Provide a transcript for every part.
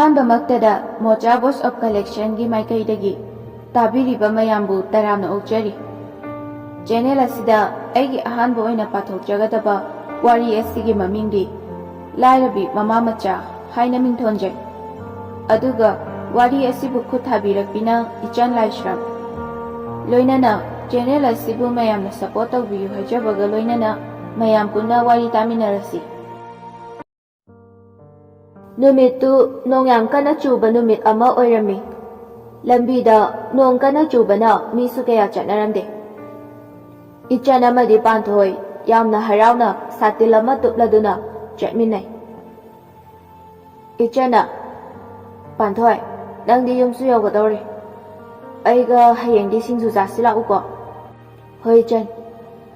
ꯑꯍꯥꯟꯕꯃꯛꯇꯗ mocha voice of ꯀꯂꯦꯛꯁꯟꯒꯤ ꯃꯥꯏꯀꯩꯗꯒꯤ ꯇꯥꯕꯤꯔꯤꯕ ꯃꯌꯥꯝꯕꯨ ꯇꯔꯥꯝꯅ ꯑꯣꯛꯆꯔꯤ꯫ ꯆꯦꯅꯦꯜ ꯑꯁꯤꯗ ꯑꯩꯒꯤ ꯑꯍꯥꯟꯕ ꯑꯣꯏꯅ ꯄꯥꯊꯣꯛꯆꯒꯗꯕ ꯋꯥꯔꯤ ꯑꯁꯤꯒꯤ ꯃꯃꯤꯡꯗꯤ ꯂꯥꯏꯔꯕꯤ ꯃꯃꯥ ꯃꯆꯥ ꯍꯥꯏꯅ ꯃꯤꯡꯊꯣꯟꯖꯩ꯫ ꯑꯗꯨꯒ ꯋꯥꯔꯤ ꯑꯁꯤꯕꯨ ꯈꯨꯠ ꯊꯥꯕꯤꯔꯛꯄꯤꯅ ꯏꯆꯟ ꯂꯥꯏꯁ꯭ꯔꯝ꯫ ꯂꯣꯏꯅꯅ ꯆꯦꯅꯦꯜ ꯑꯁꯤꯕꯨ ꯃꯌꯥꯝꯅ ꯁꯄꯣꯔꯠ ꯇꯧꯕꯤꯌꯨ ꯍꯥꯏꯖꯕꯒ ꯂꯣꯏꯅꯅ ꯃꯌꯥꯝ ꯄꯨꯟꯅ ꯋꯥꯔꯤ ꯇꯥꯃꯤꯟꯅꯔꯁꯤ꯫ ꯅꯨꯃꯤꯠꯇꯨ ꯅꯣꯡ ꯌꯥꯝ ꯀꯟꯅ ꯆꯨꯕ ꯅꯨꯃꯤꯠ ꯑꯃ ꯑꯣꯏꯔꯝꯃꯤ꯫ ꯂꯝꯕꯤꯗ ꯅꯣꯡ ꯀꯟꯅ ꯆꯨꯕꯅ ꯃꯤꯁꯨ ꯀꯌꯥ ꯆꯠꯅꯔꯝꯗꯦ꯫ ꯏꯆꯟ ꯑꯃꯗꯤ ꯄꯥꯟꯊꯣꯏ ꯌꯥꯝꯅ ꯍꯔꯥꯎꯅ ꯁꯥꯇꯤꯟ ꯑꯃ ꯇꯨꯞꯂꯗꯨꯅ ꯆꯠꯃꯤꯟꯅꯩ꯫ ꯏꯆꯟꯅ, "ꯄꯥꯟꯊꯣꯏ, ꯅꯪꯗꯤ ꯌꯨꯝꯁꯨ ꯌꯧꯒꯗꯧꯔꯦ. ꯑꯩꯒ ꯍꯌꯦꯡꯗꯤ ꯁꯤꯡꯖꯨ ꯆꯥꯁꯤ ꯂꯥꯛꯎꯀꯣ?" "ꯍꯣꯏ ꯏꯆꯟ,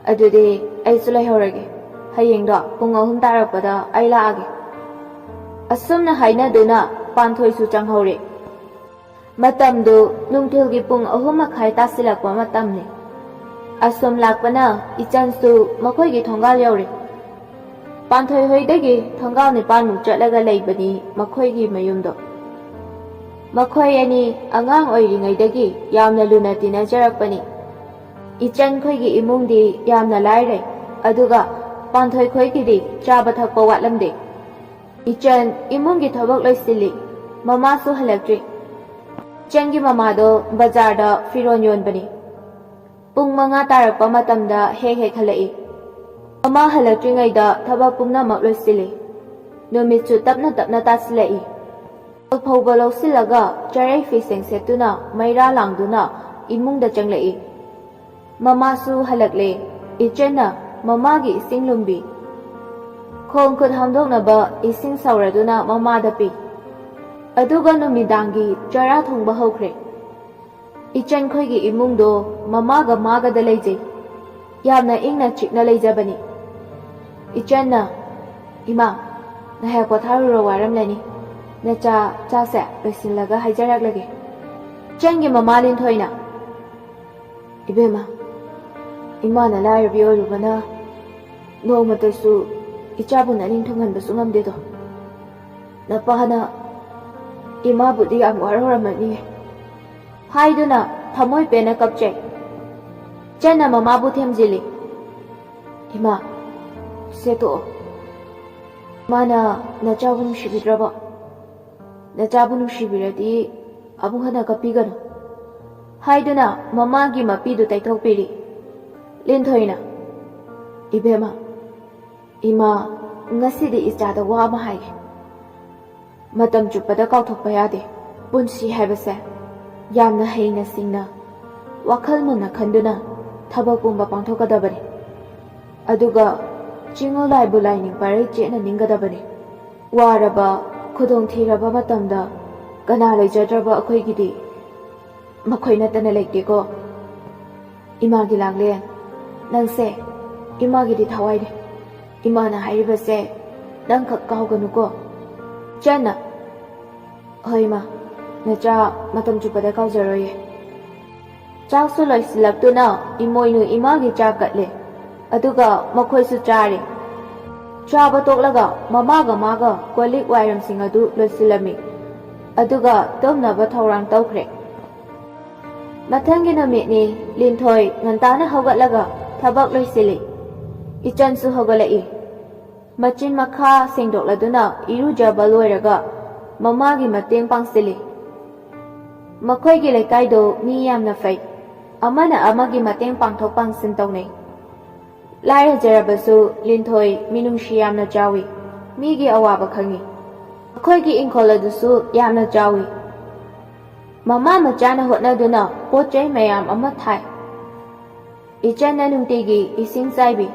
ꯑꯗꯨꯗꯤ ꯑꯩꯁꯨ ꯂꯩꯍꯧꯔꯒꯦ. ꯍꯌꯦꯡꯗꯣ ꯄꯨꯡ 3 ꯇꯥꯔꯛꯄꯗ ꯑꯩ ꯂꯥꯛꯑꯒꯦ." ꯑꯁꯨꯝꯅ ꯍꯥꯏꯅꯗꯨꯅ ꯄꯥꯟꯊꯣꯏꯁꯨ ꯆꯪꯍꯧꯔꯦ꯫ ꯃꯇꯝꯗꯨ ꯅꯨꯡꯊꯤꯜꯒꯤ ꯄꯨꯡ 3:30 ꯇꯥꯁꯤꯜꯂꯛꯄ ꯃꯇꯝꯅꯤ꯫ ꯑꯁꯨꯝ ꯂꯥꯛꯄꯅ ꯏꯆꯟꯁꯨ ꯃꯈꯣꯏꯒꯤ ꯊꯣꯡꯒꯥꯜ ꯌꯧꯔꯦ꯫ ꯄꯥꯟꯊꯣꯏ ꯍꯣꯏꯗꯒꯤ ꯊꯣꯡꯒꯥꯜ 9ꯃꯨꯛ ꯆꯠꯂꯒ ꯂꯩꯕꯅꯤ ꯃꯈꯣꯏꯒꯤ ꯃꯌꯨꯝꯗꯣ꯫ ꯃꯈꯣꯏ ꯑꯅꯤ ꯑꯉꯥꯡ ꯑꯣꯏꯔꯤꯉꯩꯗꯒꯤ ꯌꯥꯝꯅ ꯂꯨꯅ ꯇꯤꯟꯅꯖꯔꯛꯄꯅꯤ꯫ ꯏꯆꯟ ꯈꯣꯏꯒꯤ ꯏꯃꯨꯡꯗꯤ ꯌꯥꯝꯅ ꯂꯥꯏꯔꯩ, ꯑꯗꯨꯒ ꯄꯥꯟꯊꯣꯏ ꯈꯣꯏꯒꯤꯗꯤ ꯆꯥꯕ ꯊꯛꯄ ꯋꯥꯠꯂꯝꯗꯦ꯫ ꯏꯆꯟ ꯏꯃꯨꯡꯒꯤ ꯊꯕꯛ ꯂꯣꯏꯁꯤꯜꯂꯤ, ꯃꯃꯥꯁꯨ ꯍꯜꯂꯛꯇ꯭ꯔꯤ꯫ ꯏꯆꯟꯒꯤ ꯃꯃꯥꯗꯣ ꯕꯖꯥꯔꯗ ꯐꯤꯔꯣꯜ ꯌꯣꯟꯕꯅꯤ꯫ ꯄꯨꯡ 5 ꯇꯥꯔꯛꯄ ꯃꯇꯝꯗ ꯍꯦꯛ ꯍꯜꯂꯛꯏ꯫ ꯃꯃꯥ ꯍꯜꯂꯛꯇ꯭ꯔꯤꯉꯩꯗ ꯊꯕꯛ ꯄꯨꯝꯅꯃꯛ ꯂꯣꯏꯁꯤꯜꯂꯤ꯫ ꯅꯨꯃꯤꯠꯁꯨ ꯇꯞꯅ ꯇꯞꯅ ꯇꯥꯁꯤꯜꯂꯛꯏ꯫ ꯐꯧꯕ ꯂꯧꯁꯤꯜꯂꯒ ꯆꯔꯩ ꯐꯤꯁꯦꯡ ꯁꯦꯠꯇꯨꯅ ꯃꯩꯔꯥ ꯂꯥꯡꯗꯨꯅ ꯏꯃꯨꯡꯗ ꯆꯪꯂꯛꯏ꯫ ꯃꯃꯥꯁꯨ ꯍꯜꯂꯛꯂꯦ꯫ ꯏꯆꯟꯅ ꯃꯃꯥꯒꯤ ꯏꯁꯤꯡ ꯂꯨꯝꯕꯤ꯫ ꯈꯣꯡ ꯈꯨꯠ ꯍꯥꯝꯗꯣꯛꯅꯕ ꯏꯁꯤꯡ ꯁꯧꯔꯗꯨꯅ ꯃꯃꯥꯗ ꯄꯤ꯫ ꯑꯗꯨꯒ ꯅꯨꯃꯤꯗꯥꯡꯒꯤ ꯆꯔꯥ ꯊꯣꯡꯕ ꯍꯧꯈ꯭ꯔꯦ꯫ ꯏꯆꯟ ꯈꯣꯏꯒꯤ ꯏꯃꯨꯡꯗꯣ ꯃꯃꯥꯒ ꯃꯥꯒꯗ ꯂꯩꯖꯩ꯫ ꯌꯥꯝꯅ ꯏꯪꯅ ꯆꯤꯛꯅ ꯂꯩꯖꯕꯅꯤ꯫ ꯏꯆꯟꯅ, "ꯏꯃꯥ, ꯉꯥꯏꯍꯥꯛ ꯄꯣꯊꯥꯔꯨꯔꯣ, ꯋꯥꯔꯝꯂꯅꯤ. ꯅꯆꯥ ꯆꯥꯛꯁꯦ ꯂꯣꯏꯁꯤꯜꯂꯒ ꯍꯥꯏꯖꯔꯛꯂꯒꯦ." ꯏꯆꯟꯒꯤ ꯃꯃꯥ ꯂꯤꯟꯊꯣꯏꯅ, "ꯏꯕꯦꯝꯃ, ꯏꯃꯥꯅ ꯂꯥꯏꯔꯕꯤ ꯑꯣꯏꯔꯨꯕꯅ ꯅꯣꯡꯃꯇꯁꯨ ꯏꯆꯥꯕꯨ ꯅꯅꯤꯡ ꯊꯨꯡꯍꯟꯕꯁꯨ ꯉꯝꯗꯦꯗꯣ. ꯅꯄꯥꯅ ꯏꯃꯥꯕꯨꯗꯤ ꯌꯥꯝ ꯋꯥꯔꯧꯔꯝꯃꯅꯤ." ꯍꯥꯏꯗꯨꯅ ꯊꯃꯣꯏ ꯄꯦꯟꯅ ꯀꯞꯆꯩ꯫ ꯏꯆꯟꯅ ꯃꯃꯥꯕꯨ ꯊꯦꯝꯖꯤꯜꯂꯤ꯫ "ꯏꯃꯥ, ꯁꯦ ꯇꯣꯛꯑꯣ. ꯏꯃꯥꯅ ꯅꯆꯥꯕꯨ ꯅꯨꯡꯁꯤꯕꯤꯗ꯭ꯔꯕꯣ? ꯅꯆꯥꯕꯨ ꯅꯨꯡꯁꯤꯕꯤꯔꯗꯤ ꯑꯃꯨꯛ ꯍꯟꯅ ꯀꯞꯄꯤꯒꯅꯨ." ꯍꯥꯏꯗꯨꯅ ꯃꯃꯥꯒꯤ ꯃꯄꯤꯗꯨ ꯇꯩꯊꯣꯛꯄꯤꯔꯤ꯫ ꯂꯤꯟꯊꯣꯏꯅ, "ꯏꯕꯦꯝꯃ, ꯏꯃꯥ ꯉꯁꯤꯗꯤ ꯏꯆꯥꯗ ꯋꯥ ꯑꯃ ꯍꯥꯏꯒꯦ. ꯃꯇꯝ ꯆꯨꯞꯄꯗ ꯀꯥꯎꯊꯣꯛꯄ ꯌꯥꯗꯦ. ꯄꯨꯟꯁꯤ ꯍꯥꯏꯕꯁꯦ ꯌꯥꯝꯅ ꯍꯩꯅ ꯁꯤꯡꯅ ꯋꯥꯈꯜ ꯃꯨꯟꯅ ꯈꯟꯗꯨꯅ ꯊꯕꯛ ꯄꯨꯝꯕ ꯄꯥꯡꯊꯣꯛꯀꯗꯕꯅꯤ. ꯑꯗꯨꯒ ꯆꯤꯡꯉꯨ ꯂꯥꯏꯕꯨ ꯂꯥꯏꯅꯤꯡ ꯄꯥꯔꯩ ꯆꯦꯠꯅ ꯅꯤꯡꯒꯗꯕꯅꯤ. ꯋꯥꯔꯕ, ꯈꯨꯗꯣꯡꯊꯤꯔꯕ ꯃꯇꯝꯗ ꯀꯅꯥ ꯂꯩꯖꯗ꯭ꯔꯕ ꯑꯩꯈꯣꯏꯒꯤꯗꯤ ꯃꯈꯣꯏ ꯅꯠꯇꯅ ꯂꯩꯇꯦꯀꯣ. ꯏꯃꯥꯒꯤ ꯂꯥꯡꯂꯦꯟ, ꯅꯪꯁꯦ ꯏꯃꯥꯒꯤꯗꯤ ꯊꯋꯥꯏꯅꯦ. ꯏꯃꯥꯅ ꯍꯥꯏꯔꯤꯕꯁꯦ ꯅꯪꯈꯛ ꯀꯥꯎꯒꯅꯨꯀꯣ." ꯏꯆꯟꯅ, "ꯍꯣꯏ ꯏꯃꯥ, ꯅꯆꯥ ꯃꯇꯝ ꯆꯨꯞꯄꯗ ꯀꯥꯎꯖꯔꯣꯏꯌꯦ." ꯆꯥꯛꯁꯨ ꯂꯣꯏꯁꯤꯜꯂꯛꯇꯨꯅ ꯏꯃꯣꯏꯅꯨ ꯏꯃꯥꯒꯤ ꯆꯥꯛ ꯀꯠꯂꯦ꯫ ꯑꯗꯨꯒ ꯃꯈꯣꯏꯁꯨ ꯆꯥꯔꯦ꯫ ꯆꯥꯕ ꯇꯣꯛꯂꯒ ꯃꯃꯥꯒ ꯃꯥꯒ ꯀꯣꯜꯂꯤꯛ ꯋꯥꯏꯔꯝꯁꯤꯡ ꯑꯗꯨ ꯂꯣꯏꯁꯤꯜꯂꯝꯃꯤ꯫ ꯑꯗꯨꯒ ꯇꯨꯝꯅꯕ ꯊꯧꯔꯥꯡ ꯇꯧꯈ꯭ꯔꯦ꯫ ꯃꯊꯪꯒꯤ ꯅꯨꯃꯤꯠꯅꯤ꯫ ꯂꯤꯟꯊꯣꯏ ꯉꯟꯇꯥꯅ ꯍꯧꯒꯠꯂꯒ ꯊꯕꯛ ꯂꯣꯏꯁꯤꯜꯂꯤ꯫ ꯏꯆꯟꯁꯨ ꯍꯧꯒꯠꯂꯛꯏ꯫ ꯃꯆꯤꯟ ꯃꯈꯥ ꯁꯦꯡꯗꯣꯛꯂꯗꯨꯅ ꯏꯔꯨꯖꯕ ꯂꯣꯏꯔꯒ ꯃꯃꯥꯒꯤ ꯃꯇꯦꯡ ꯄꯥꯡꯁꯤꯜꯂꯤ꯫ ꯃꯈꯣꯏꯒꯤ ꯂꯩꯀꯥꯏꯗꯣ ꯃꯤ ꯌꯥꯝꯅ ꯐꯩ꯫ ꯑꯃꯅ ꯑꯃꯒꯤ ꯃꯇꯦꯡ ꯄꯥꯡꯊꯣꯛ ꯄꯥꯡꯁꯤꯟ ꯇꯧꯅꯩ꯫ ꯂꯥꯏꯔꯖꯔꯕꯁꯨ ꯂꯤꯟꯊꯣꯏ ꯃꯤꯅꯨꯡꯁꯤ ꯌꯥꯝꯅ ꯆꯥꯎꯏ꯫ ꯃꯤꯒꯤ ꯑꯋꯥꯕ ꯈꯪꯏ꯫ ꯃꯈꯣꯏꯒꯤ ꯏꯪꯈꯣꯜ ꯑꯗꯨꯁꯨ ꯌꯥꯝꯅ ꯆꯥꯎꯏ꯫ ꯃꯃꯥ ꯃꯆꯥꯅ ꯍꯣꯠꯅꯗꯨꯅ ꯄꯣꯠ ꯆꯩ ꯃꯌꯥꯝ ꯑꯃ ꯊꯥꯏ꯫ ꯏꯆꯟꯅ ꯅꯨꯡꯇꯤꯒꯤ ꯏꯁꯤꯡ ꯆꯥꯏꯕꯤ꯫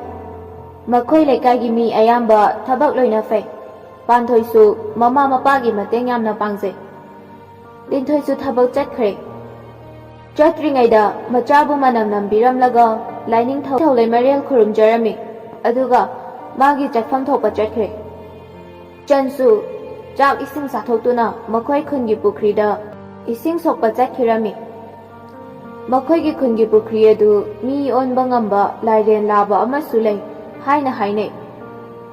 ꯃꯈꯣꯏ ꯂꯩꯀꯥꯏꯒꯤ ꯃꯤ ꯑꯌꯥꯝꯕ ꯊꯕꯛ ꯂꯣꯏꯅ ꯐꯩ꯫ ꯄꯥꯟꯊꯣꯏꯁꯨ ꯃꯃꯥ ꯃꯄꯥꯒꯤ ꯃꯇꯦꯡ ꯌꯥꯝꯅ ꯄꯥꯡꯖꯩ꯫ ꯂꯤꯟꯊꯣꯏꯁꯨ ꯊꯕꯛ ꯆꯠꯈ꯭ꯔꯦ꯫ ꯆꯠꯇ꯭ꯔꯤꯉꯩꯗ ꯃꯆꯥꯕꯨ ꯃꯅꯝ ꯅꯝꯕꯤꯔꯝꯂꯒ ꯂꯥꯏꯅꯤꯡꯊꯧ ꯂꯩꯃꯔꯦꯜ ꯈꯨꯔꯨꯝꯖꯔꯝꯃꯤ꯫ ꯑꯗꯨꯒ ꯃꯥꯒꯤ ꯆꯠꯐꯝ ꯊꯣꯛꯄ ꯆꯠꯈ꯭ꯔꯦ꯫ ꯏꯆꯟꯁꯨ ꯆꯥꯛ ꯏꯁꯤꯡ ꯆꯥꯊꯣꯛꯇꯨꯅ ꯃꯈꯣꯏ ꯈꯨꯟꯒꯤ ꯄꯨꯈ꯭ꯔꯤꯗ ꯏꯁꯤꯡ ꯁꯣꯛꯄ ꯆꯠꯈꯤꯔꯝꯃꯤ꯫ ꯃꯈꯣꯏꯒꯤ ꯈꯨꯟꯒꯤ ꯄꯨꯈ꯭ꯔꯤ ꯑꯗꯨ ꯃꯤ ꯑꯣꯟꯕ ꯉꯝꯕ ꯂꯥꯏꯔꯦꯟ ꯂꯥꯕ ꯑꯃꯁꯨ ꯂꯩ ꯍꯥꯏꯅ ꯍꯥꯏꯅꯩ꯫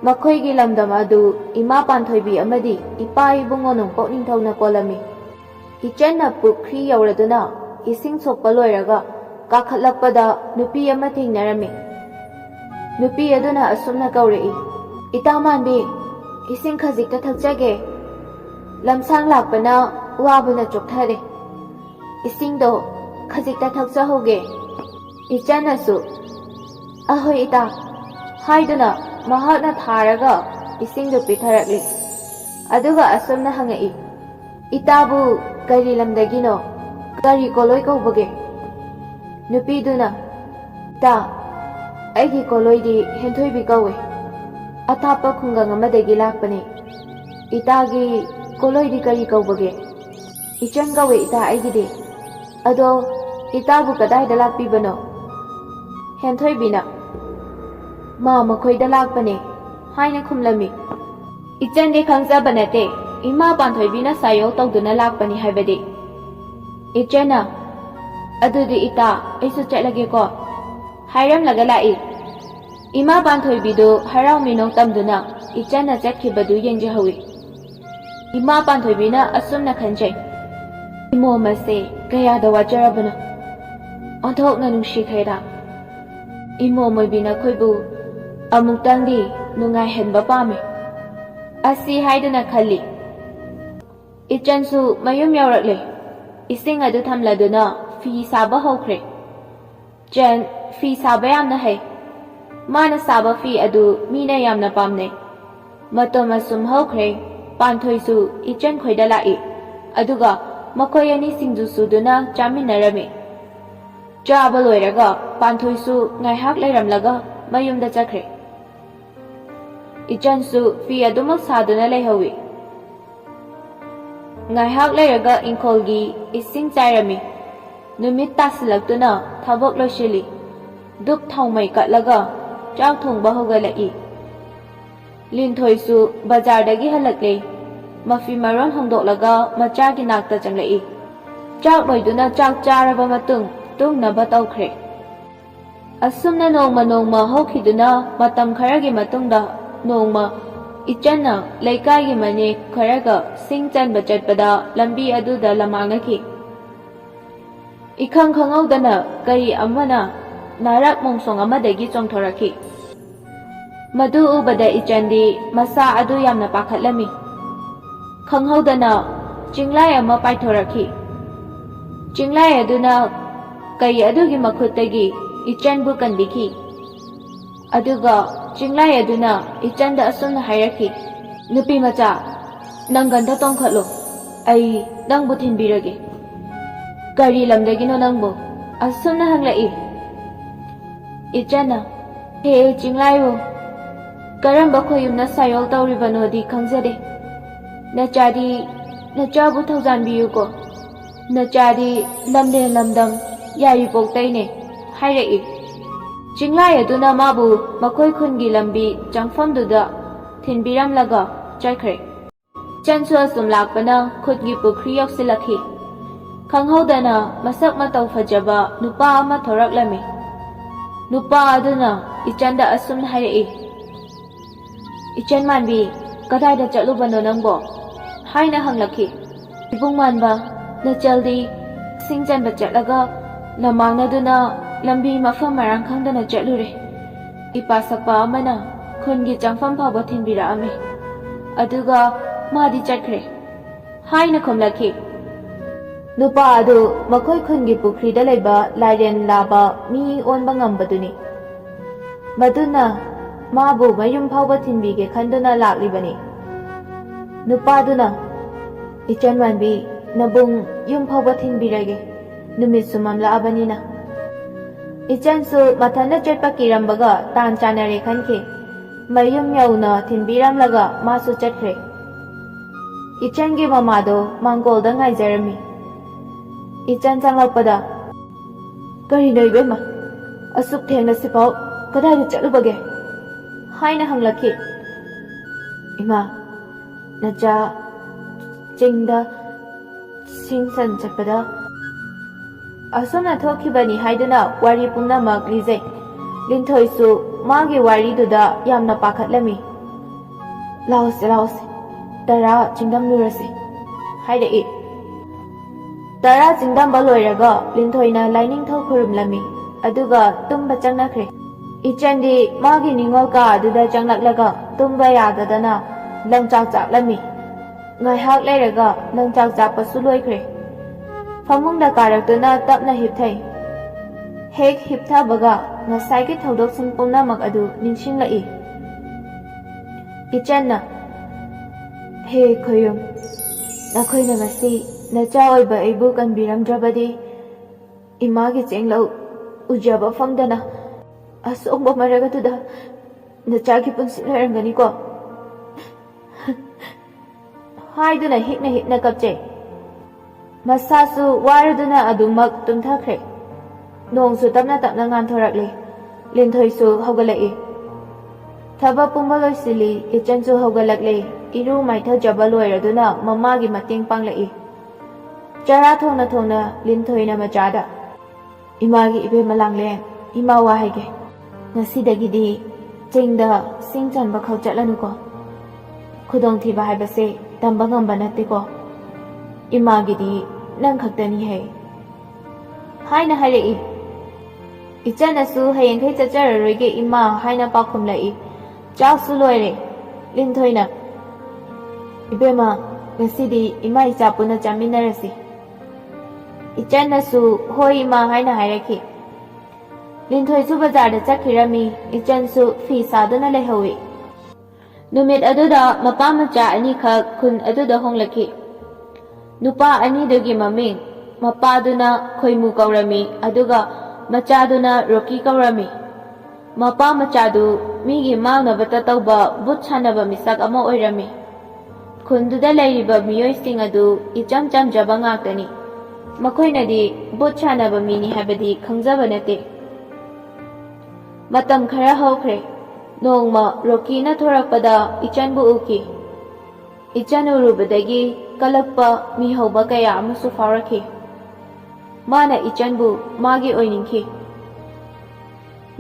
ꯃꯈꯣꯏꯒꯤ ꯂꯝꯗꯝ ꯑꯗꯨ ꯏꯃꯥ ꯄꯥꯟꯊꯣꯏꯕꯤ ꯑꯃꯗꯤ ꯏꯄꯥ ꯏꯕꯨꯡꯉꯣ ꯅꯣꯡꯄꯣꯛ ꯅꯤꯡꯊꯧꯅ ꯀꯣꯜꯂꯝꯃꯤ꯫ ꯏꯆꯟꯅ ꯄꯨꯈ꯭ꯔꯤ ꯌꯧꯔꯗꯨꯅ ꯏꯁꯤꯡ ꯁꯣꯛꯄ ꯂꯣꯏꯔꯒ ꯀꯥꯈꯠꯂꯛꯄꯗ ꯅꯨꯄꯤ ꯑꯃ ꯊꯦꯡꯅꯔꯝꯃꯤ꯫ ꯅꯨꯄꯤ ꯑꯗꯨꯅ ꯑꯁꯨꯝꯅ ꯀꯧꯔꯛꯏ, "ꯏꯇꯥꯃꯥꯟꯕꯤ, ꯏꯁꯤꯡ ꯈꯖꯤꯛꯇ ꯊꯛꯆꯒꯦ꯫ ꯂꯝꯁꯥꯡ ꯂꯥꯛꯄꯅ ꯋꯥꯕꯅ ꯆꯣꯛꯊꯔꯦ꯫ ꯏꯁꯤꯡꯗꯣ ꯈꯖꯤꯛꯇ ꯊꯛꯆꯍꯧꯒꯦ"꯫ ꯏꯆꯟꯅꯁꯨ "ꯑꯍꯣꯏ ꯏꯇꯥ" ꯍꯥꯏꯗꯨꯅ ꯃꯍꯥꯛꯅ ꯊꯥꯔꯒ ꯏꯁꯤꯡꯗꯨ ꯄꯤꯊꯔꯛꯂꯤ꯫ ꯑꯗꯨꯒ ꯑꯁꯨꯝꯅ ꯍꯪꯉꯛꯏ, "ꯏꯇꯥꯕꯨ ꯀꯔꯤ ꯂꯝꯗꯒꯤꯅꯣ? ꯀꯔꯤ ꯀꯣꯂꯣꯏ ꯀꯧꯕꯒꯦ?" ꯅꯨꯄꯤꯗꯨꯅ, "ꯏꯇꯥ, ꯑꯩꯒꯤ ꯀꯣꯂꯣꯏꯗꯤ ꯍꯦꯟꯊꯣꯏꯕꯤ ꯀꯧꯏ꯫ ꯑꯊꯥꯞꯄ ꯈꯨꯡꯒꯪ ꯑꯃꯗꯒꯤ ꯂꯥꯛꯄꯅꯤ꯫ ꯏꯇꯥꯒꯤ ꯀꯣꯂꯣꯏꯗꯤ ꯀꯔꯤ ꯀꯧꯕꯒꯦ?" "ꯏꯆꯟ ꯀꯧꯏ ꯏꯇꯥ ꯑꯩꯒꯤꯗꯤ꯫ ꯑꯗꯣ ꯏꯇꯥꯕꯨ ꯀꯗꯥꯏꯗ ꯂꯥꯛꯄꯤꯕꯅꯣ?" ꯍꯦꯟꯊꯣꯏꯕꯤꯅ, "ꯃꯥ ꯃꯈꯣꯏꯗ ꯂꯥꯛꯄꯅꯦ" ꯍꯥꯏꯅ ꯈꯨꯝꯂꯝꯃꯤ꯫ ꯏꯆꯟꯗꯤ ꯈꯪꯖꯕ ꯅꯠꯇꯦ ꯏꯃꯥ ꯄꯥꯟꯊꯣꯏꯕꯤꯅ ꯁꯥꯌꯧ ꯇꯧꯗꯨꯅ ꯂꯥꯛꯄꯅꯤ ꯍꯥꯏꯕꯗꯤ꯫ ꯏꯆꯟꯅ, "ꯑꯗꯨꯗꯤ ꯏꯇꯥ ꯑꯩꯁꯨ ꯆꯠꯂꯒꯦꯀꯣ" ꯍꯥꯏꯔꯝꯂꯒ ꯂꯥꯛꯏ꯫ ꯏꯃꯥ ꯄꯥꯟꯊꯣꯏꯕꯤꯗꯨ ꯍꯔꯥꯎ ꯃꯤꯅꯣꯛ ꯇꯝꯗꯨꯅ ꯏꯆꯟꯅ ꯆꯠꯈꯤꯕꯗꯨ ꯌꯦꯡꯖꯍꯧꯏ꯫ ꯏꯃꯥ ꯄꯥꯟꯊꯣꯏꯕꯤꯅ ꯑꯁꯨꯝꯅ ꯈꯟꯖꯩ, "ꯏꯃꯣꯝ ꯑꯁꯦ ꯀꯌꯥꯗ ꯋꯥꯖꯔꯕꯅꯣ, ꯑꯣꯟꯊꯣꯛꯅ ꯅꯨꯡꯁꯤꯈ꯭ꯔꯦꯗ꯫ ꯏꯃꯣꯝ ꯑꯣꯏꯕꯤ ꯅꯈꯣꯏꯕꯨ ꯑꯃꯨꯛꯇꯪꯗꯤ ꯅꯨꯡꯉꯥꯏꯍꯟꯕ ꯄꯥꯝꯃꯤ" ꯑꯁꯤ ꯍꯥꯏꯗꯨꯅ ꯈꯜꯂꯤ꯫ ꯏꯆꯟꯁꯨ ꯃꯌꯨꯝ ꯌꯧꯔꯛꯂꯦ꯫ ꯏꯁꯤꯡ ꯑꯗꯨ ꯊꯝꯂꯗꯨꯅ ꯐꯤ ꯁꯥꯕ ꯍꯧꯈ꯭ꯔꯦ꯫ ꯆꯟ ꯐꯤ ꯁꯥꯕ ꯌꯥꯝꯅ ꯍꯩ꯫ ꯃꯥꯅ ꯁꯥꯕ ꯐꯤ ꯑꯗꯨ ꯃꯤꯅ ꯌꯥꯝꯅ ꯄꯥꯝꯅꯩ꯫ ꯃꯇꯝ ꯑꯁꯨꯝ ꯍꯧꯈ꯭ꯔꯦ꯫ ꯄꯥꯟꯊꯣꯏꯁꯨ ꯏꯆꯟ ꯈꯣꯏꯗ ꯂꯥꯛꯏ꯫ ꯑꯗꯨꯒ ꯃꯈꯣꯏ ꯑꯅꯤ ꯁꯤꯡꯖꯨ ꯁꯨꯗꯨꯅ ꯆꯥꯃꯤꯟꯅꯔꯝꯃꯤ꯫ ꯆꯥꯕ ꯂꯣꯏꯔꯒ ꯄꯥꯟꯊꯣꯏꯁꯨ ꯉꯥꯏꯍꯥꯛ ꯂꯩꯔꯝꯂꯒ ꯃꯌꯨꯝꯗ ꯆꯠꯈ꯭ꯔꯦ꯫ ꯏꯆꯟꯁꯨ ꯐꯤ ꯑꯗꯨꯃꯛ ꯁꯥꯗꯨꯅ ꯂꯩꯍꯧꯏ꯫ ꯉꯥꯏꯍꯥꯛ ꯂꯩꯔꯒ ꯏꯪꯈꯣꯜꯒꯤ ꯏꯁꯤꯡ ꯆꯥꯏꯔꯝꯃꯤ꯫ ꯅꯨꯃꯤꯠ ꯇꯥꯁꯤꯜꯂꯛꯇꯨꯅ ꯊꯕꯛ ꯂꯣꯏꯁꯤꯜꯂꯤ꯫ ꯙꯨꯞ ꯊꯥꯎꯃꯩ ꯀꯠꯂꯒ ꯆꯥꯛ ꯊꯣꯡꯕ ꯍꯧꯒꯠꯂꯛꯏ꯫ ꯂꯤꯟꯊꯣꯏꯁꯨ ꯕꯖꯥꯔꯗꯒꯤ ꯍꯜꯂꯛꯂꯦ꯫ ꯃꯐꯤ ꯃꯔꯣꯟ ꯍꯣꯡꯗꯣꯛꯂꯒ ꯃꯆꯥꯒꯤ ꯅꯥꯛꯇ ꯆꯪꯂꯛꯏ꯫ ꯆꯥꯛ ꯂꯣꯏꯗꯨꯅ ꯆꯥꯛ ꯆꯥꯔꯕ ꯃꯇꯨꯡ ꯇꯨꯝꯅꯕ ꯇꯧꯈ꯭ꯔꯦ꯫ ꯑꯁꯨꯝꯅ ꯅꯣꯡꯃ ꯅꯣꯡꯃ ꯍꯧꯈꯤꯗꯨꯅ ꯃꯇꯝ ꯈꯔꯒꯤ ꯃꯇꯨꯡꯗ ꯅꯣꯡꯃ ꯏꯆꯟꯅ ꯂꯩꯀꯥꯏꯒꯤ ꯃꯅꯦ ꯈꯔꯒ ꯁꯤꯡ ꯆꯟꯕ ꯆꯠꯄꯗ ꯂꯝꯕꯤ ꯑꯗꯨꯗ ꯂꯝꯃꯥꯡꯅꯈꯤ꯫ ꯏꯈꯪ ꯈꯪꯍꯧꯗꯅ ꯀꯔꯤ ꯑꯃꯅ ꯅꯥꯔꯛ ꯃꯣꯡꯁꯣꯡ ꯑꯃꯗꯒꯤ ꯆꯣꯡꯊꯣꯔꯛꯈꯤ꯫ ꯃꯗꯨ ꯎꯕꯗ ꯏꯆꯟꯗꯤ ꯃꯁꯥ ꯑꯗꯨ ꯌꯥꯝꯅ ꯄꯥꯈꯠꯂꯝꯃꯤ꯫ ꯈꯪꯍꯧꯗꯅ ꯆꯤꯡꯂꯥꯏ ꯑꯃ ꯄꯥꯏꯊꯣꯔꯛꯈꯤ꯫ ꯆꯤꯡꯂꯥꯏ ꯑꯗꯨꯅ ꯀꯩ ꯑꯗꯨꯒꯤ ꯃꯈꯨꯠꯇꯒꯤ ꯏꯆꯟꯕꯨ ꯀꯟꯕꯤꯈꯤ꯫ ꯑꯗꯨꯒ ꯆꯤꯡꯂꯥꯏ ꯑꯗꯨꯅ ꯏꯆꯟꯗ ꯑꯁꯨꯝꯅ ꯍꯥꯏꯔꯛꯈꯤ, "ꯅꯨꯄꯤ ꯃꯆꯥ, ꯅꯪꯒꯟꯗ ꯇꯣꯡꯈꯠꯂꯣ, ꯑꯩ ꯅꯪꯕꯨ ꯊꯤꯟꯕꯤꯔꯒꯦ"꯫ "ꯀꯔꯤ ꯂꯝꯗꯒꯤꯅꯣ ꯅꯪꯕꯨ?" ꯑꯁꯨꯝꯅ ꯍꯪꯂꯛꯏ꯫ ꯏꯆꯟꯅ, "ꯍꯦ ꯆꯤꯡꯂꯥꯏꯕꯨ, ꯀꯔꯝꯕ ꯈꯣꯏꯌꯨꯝꯅ ꯁꯥꯌꯣꯜ ꯇꯧꯔꯤꯕꯅꯣꯗꯤ ꯈꯪꯖꯗꯦ꯫ ꯅꯆꯥꯗꯤ ꯅꯆꯥꯕꯨ ꯊꯧꯖꯥꯟꯕꯤꯌꯨꯀꯣ꯫ ꯅꯆꯥꯗꯤ ꯂꯝꯂꯦꯟ ꯂꯝꯗꯝ ꯌꯥꯏꯔꯤꯄꯣꯛꯇꯩꯅꯦ" ꯍꯥꯏꯔꯛꯏ꯫ ꯆꯤꯡꯂꯥꯏ ꯑꯗꯨꯅ ꯃꯥꯕꯨ ꯃꯈꯣꯏ ꯈꯨꯟꯒꯤ ꯂꯝꯕꯤ ꯆꯪꯐꯝꯗꯨꯗ ꯊꯤꯟꯕꯤꯔꯝꯂꯒ ꯆꯠꯈ꯭ꯔꯦ꯫ ꯏꯆꯟꯁꯨ ꯑꯁꯨꯝ ꯂꯥꯛꯄꯅ ꯈꯨꯟꯒꯤ ꯄꯨꯈ꯭ꯔꯤ ꯌꯧꯁꯤꯜꯂꯛꯈꯤ꯫ ꯈꯪꯍꯧꯗꯅ ꯃꯁꯛ ꯃꯇꯧ ꯐꯖꯕ ꯅꯨꯄꯥ ꯑꯃ ꯊꯣꯔꯛꯂꯝꯃꯤ꯫ ꯅꯨꯄꯥ ꯑꯗꯨꯅ ꯏꯆꯟꯗ ꯑꯁꯨꯝꯅ ꯍꯥꯏꯔꯛꯏ, "ꯏꯆꯟ ꯃꯥꯟꯕꯤ, ꯀꯗꯥꯏꯗ ꯆꯠꯂꯨꯕꯅꯣ ꯅꯪꯕꯣ?" ꯍꯥꯏꯅ ꯍꯪꯂꯛꯈꯤ꯫ "ꯏꯕꯨꯡ ꯃꯥꯟꯕ, ꯅꯆꯜꯗꯤ ꯁꯤꯡ ꯆꯟꯕ ꯆꯠꯂꯒ ꯂꯝꯃꯥꯡꯅꯗꯨꯅ ꯂꯝꯕꯤ ꯃꯐꯝ ꯃꯔꯥꯡ ꯈꯪꯗꯅ ꯆꯠꯂꯨꯔꯦ꯫ ꯏꯄꯥ ꯁꯛꯄ ꯑꯃꯅ ꯈꯨꯟꯒꯤ ꯆꯪꯐꯝ ꯐꯥꯎꯕ ꯊꯤꯟꯕꯤꯔꯛꯑꯝꯃꯤ꯫ ꯑꯗꯨꯒ ꯃꯥꯗꯤ ꯆꯠꯈ꯭ꯔꯦ" ꯍꯥꯏꯅ ꯈꯨꯝꯂꯛꯈꯤ꯫ ꯅꯨꯄꯥ ꯑꯗꯨ ꯃꯈꯣꯏ ꯈꯨꯟꯒꯤ ꯄꯨꯈ꯭ꯔꯤꯗ ꯂꯩꯕ ꯂꯥꯏꯔꯦꯟ ꯂꯥꯕ ꯃꯤ ꯑꯣꯟꯕ ꯉꯝꯕꯗꯨꯅꯤ꯫ ꯃꯗꯨꯅ ꯃꯥꯕꯨ ꯃꯌꯨꯝ ꯐꯥꯎꯕ ꯊꯤꯟꯕꯤꯒꯦ ꯈꯟꯗꯨꯅ ꯂꯥꯛꯂꯤꯕꯅꯤ꯫ ꯅꯨꯄꯥꯗꯨꯅ, "ꯏꯆꯟ ꯃꯥꯟꯕꯤ, ꯅꯕꯨꯡ ꯌꯨꯝ ꯐꯥꯎꯕ ꯊꯤꯟꯕꯤꯔꯒꯦ, ꯅꯨꯃꯤꯠꯁꯨ ꯃꯝꯂꯛꯑꯕꯅꯤꯅ"꯫ ꯏꯆꯟꯁꯨ ꯃꯊꯟꯇ ꯆꯠꯄ ꯀꯤꯔꯝꯕꯒ ꯇꯥꯟ ꯆꯥꯟꯅꯔꯦ ꯈꯟꯈꯤ꯫ ꯃꯌꯨꯝ ꯌꯧꯅ ꯊꯤꯟꯕꯤꯔꯝꯂꯒ ꯃꯥꯁꯨ ꯆꯠꯈ꯭ꯔꯦ꯫ ꯏꯆꯟꯒꯤ ꯃꯃꯥꯗꯣ ꯃꯥꯡꯒꯣꯜꯗ ꯉꯥꯏꯖꯔꯝꯃꯤ꯫ ꯏꯆꯟ ꯆꯪꯂꯛꯄꯗ, "ꯀꯔꯤꯅꯣ ꯏꯕꯦꯝꯃ, ꯑꯁꯨꯛ ꯊꯦꯡꯅꯁꯤꯐꯥꯎ ꯀꯗꯥꯏꯗ ꯆꯠꯂꯨꯕꯒꯦ?" ꯍꯥꯏꯅ ꯍꯪꯂꯛꯈꯤ꯫ "ꯏꯃꯥ, ꯅꯆꯥ ꯆꯤꯡꯗ ꯁꯤꯡ ꯆꯟ ꯆꯠꯄꯗ ꯑꯁꯨꯝꯅ ꯊꯣꯛꯈꯤꯕꯅꯤ" ꯍꯥꯏꯗꯨꯅ ꯋꯥꯔꯤ ꯄꯨꯝꯅꯃꯛ ꯂꯤꯖꯩ꯫ ꯂꯤꯟꯊꯣꯏꯁꯨ ꯃꯥꯒꯤ ꯋꯥꯔꯤꯗꯨꯗ ꯌꯥꯝꯅ ꯄꯥꯈꯠꯂꯝꯃꯤ꯫ ꯂꯥꯎꯁꯤ ꯇꯔꯥ ꯆꯤꯡꯗꯝꯂꯨꯔꯁꯤ ꯍꯥꯏꯔꯛꯏ꯫ ꯇꯔꯥ ꯆꯤꯡꯗꯝꯕ ꯂꯣꯏꯔꯒ ꯂꯤꯟꯊꯣꯏꯅ ꯂꯥꯏꯅꯤꯡꯊꯧ ꯈꯨꯔꯨꯝꯂꯝꯃꯤ ꯑꯗꯨꯒ ꯇꯨꯝꯕ ꯆꯪꯅꯈ꯭ꯔꯦ꯫ ꯏꯆꯟꯗꯤ ꯃꯥꯒꯤ ꯅꯤꯡꯉꯣꯜ ꯀꯥ ꯑꯗꯨꯗ ꯆꯪꯂꯛꯂꯒ ꯇꯨꯝꯕ ꯌꯥꯗꯗꯅ ꯂꯪꯆꯥꯛ ꯆꯥꯛꯂꯝꯃꯤ꯫ ꯉꯥꯏꯍꯥꯛ ꯂꯩꯔꯒ ꯂꯪꯆꯥꯛ ꯆꯥꯛꯄꯁꯨ ꯂꯣꯏꯈ꯭ꯔꯦ꯫ ꯐꯃꯨꯡꯗ ꯀꯥꯔꯛꯇꯨꯅ ꯇꯞꯅ ꯍꯤꯞꯊꯩ꯫ ꯍꯦꯛ ꯍꯤꯞꯊꯕꯒ ꯉꯁꯥꯏꯒꯤ ꯊꯧꯗꯣꯛꯁꯤꯡ ꯄꯨꯝꯅꯃꯛ ꯑꯗꯨ ꯅꯤꯡꯁꯤꯡꯂꯛꯏ꯫ ꯏꯆꯟꯅ "ꯍꯦ ꯈꯣꯌꯨꯝ, ꯅꯈꯣꯏꯅ ꯉꯁꯤ ꯅꯆꯥ ꯑꯣꯏꯕ ꯑꯩꯕꯨ ꯀꯟꯕꯤꯔꯝꯗ꯭ꯔꯕꯗꯤ ꯏꯃꯥꯒꯤ ꯆꯦꯡꯂꯧ ꯎꯖꯕ ꯐꯪꯗꯅ ꯑꯁꯣꯡꯕ ꯃꯔꯛ ꯑꯗꯨꯗ ꯅꯆꯥꯒꯤ ꯄꯨꯟꯁꯤ ꯂꯣꯏꯔꯝꯒꯅꯤꯀꯣ" ꯍꯥꯏꯗꯨꯅ ꯍꯤꯛꯅ ꯍꯤꯛꯅ ꯀꯞꯆꯩ꯫ ꯃꯁꯥꯁꯨ ꯋꯥꯔꯗꯨꯅ ꯑꯗꯨꯃꯛ ꯇꯨꯝꯊꯈ꯭ꯔꯦ꯫ ꯅꯣꯡꯁꯨ ꯇꯞꯅ ꯇꯞꯅ ꯉꯥꯟꯊꯣꯔꯛꯂꯤ꯫ ꯂꯤꯟꯊꯣꯏꯁꯨ ꯍꯧꯒꯠꯂꯛꯏ꯫ ꯊꯕꯛ ꯄꯨꯝꯕ ꯂꯣꯏꯁꯤꯜꯂꯤ꯫ ꯏꯆꯟꯁꯨ ꯍꯧꯒꯠꯂꯛꯂꯤ꯫ ꯏꯔꯨ ꯃꯥꯏꯊꯖꯕ ꯂꯣꯏꯔꯗꯨꯅ ꯃꯃꯥꯒꯤ ꯃꯇꯦꯡ ꯄꯥꯡꯂꯛꯏ꯫ ꯆꯔꯥ ꯊꯣꯡꯅ ꯊꯣꯡꯅ ꯂꯤꯟꯊꯣꯏꯅ ꯃꯆꯥꯗ "ꯏꯃꯥꯒꯤ ꯏꯕꯦꯝꯃ ꯂꯥꯡꯂꯦꯟ, ꯏꯃꯥ ꯋꯥ ꯍꯥꯏꯒꯦ꯫ ꯉꯁꯤꯗꯒꯤꯗꯤ ꯆꯤꯡꯗ ꯁꯤꯡ ꯆꯟꯕ ꯈꯛ ꯆꯠꯂꯅꯨꯀꯣ꯫ ꯈꯨꯗꯣꯡꯊꯤꯕ ꯍꯥꯏꯕꯁꯦ ꯇꯝꯕ ꯉꯝꯕ ꯅꯠꯇꯦꯀꯣ꯫ ꯏꯃꯥꯒꯤꯗꯤ ꯅꯪ ꯈꯛꯇꯅꯤꯍꯦ" ꯍꯥꯏꯅ ꯍꯥꯏꯔꯛꯏ꯫ ꯏꯆꯟꯅꯁꯨ "ꯍꯌꯦꯡꯈꯩ ꯆꯠꯆꯔꯔꯣꯏꯒꯦ ꯏꯃꯥ" ꯍꯥꯏꯅ ꯄꯥꯎꯈꯨꯝꯂꯛꯏ꯫ ꯆꯥꯛꯁꯨ ꯂꯣꯏꯔꯦ꯫ ꯂꯤꯟꯊꯣꯏꯅ "ꯏꯕꯦꯝꯃ, ꯉꯁꯤꯗꯤ ꯏꯃꯥ ꯏꯆꯥ ꯄꯨꯟꯅ ꯆꯥꯃꯤꯟꯅꯔꯁꯤ." ꯏꯆꯟꯅꯁꯨ "ꯍꯣꯏ ꯏꯃꯥ" ꯍꯥꯏꯅ ꯍꯥꯏꯔꯛꯈꯤ꯫ ꯂꯤꯟꯊꯣꯏꯁꯨ ꯕꯖꯥꯔꯗ ꯆꯠꯈꯤꯔꯝꯃꯤ꯫ ꯏꯆꯟꯁꯨ ꯐꯤ ꯁꯥꯗꯨꯅ ꯂꯩꯍꯧꯏ꯫ ꯅꯨꯃꯤꯠ ꯑꯗꯨꯗ ꯃꯄꯥ ꯃꯆꯥ ꯑꯅꯤꯈꯛ ꯈꯨꯟ ꯑꯗꯨꯗ ꯍꯣꯡꯂꯛꯈꯤ꯫ ꯅꯨꯄꯥ ꯑꯅꯤꯗꯨꯒꯤ ꯃꯃꯤꯡ ꯃꯄꯥꯗꯨꯅ ꯈꯣꯏꯃꯨ ꯀꯧꯔꯝꯃꯤ ꯑꯗꯨꯒ ꯃꯆꯥꯗꯨꯅ ꯔꯣꯀꯤ ꯀꯧꯔꯝꯃꯤ꯫ ꯃꯄꯥ ꯃꯆꯥꯗꯨ ꯃꯤꯒꯤ ꯃꯥꯡꯅꯕꯇ ꯇꯧꯕ ꯕꯨꯠ ꯁꯥꯟꯅꯕ ꯃꯤꯁꯛ ꯑꯃ ꯑꯣꯏꯔꯝꯃꯤ꯫ ꯈꯨꯟꯗꯨꯗ ꯂꯩꯔꯤꯕ ꯃꯤꯑꯣꯏꯁꯤꯡ ꯑꯗꯨ ꯏꯆꯝ ꯆꯝꯖꯕ ꯉꯥꯛꯇꯅꯤ꯫ ꯃꯈꯣꯏꯅꯗꯤ ꯕꯨꯠ ꯁꯥꯟꯅꯕ ꯃꯤꯅꯤ ꯍꯥꯏꯕꯗꯤ ꯈꯪꯖꯕ ꯅꯠꯇꯦ꯫ ꯃꯇꯝ ꯈꯔ ꯍꯧꯈ꯭ꯔꯦ꯫ ꯅꯣꯡꯃ ꯔꯣꯀꯤꯅ ꯊꯣꯔꯛꯄꯗ ꯏꯆꯟꯕꯨ ꯎꯈꯤ꯫ ꯏꯆꯟ ꯎꯔꯨꯕꯗꯒꯤ ꯀꯜꯂꯛꯄ ꯃꯤꯍꯧꯕ ꯀꯌꯥ ꯑꯃꯁꯨ ꯐꯥꯎꯔꯛꯈꯤ꯫ ꯃꯥꯅ ꯏꯆꯟꯕꯨ ꯃꯥꯒꯤ ꯑꯣꯏꯅꯤꯡꯈꯤ꯫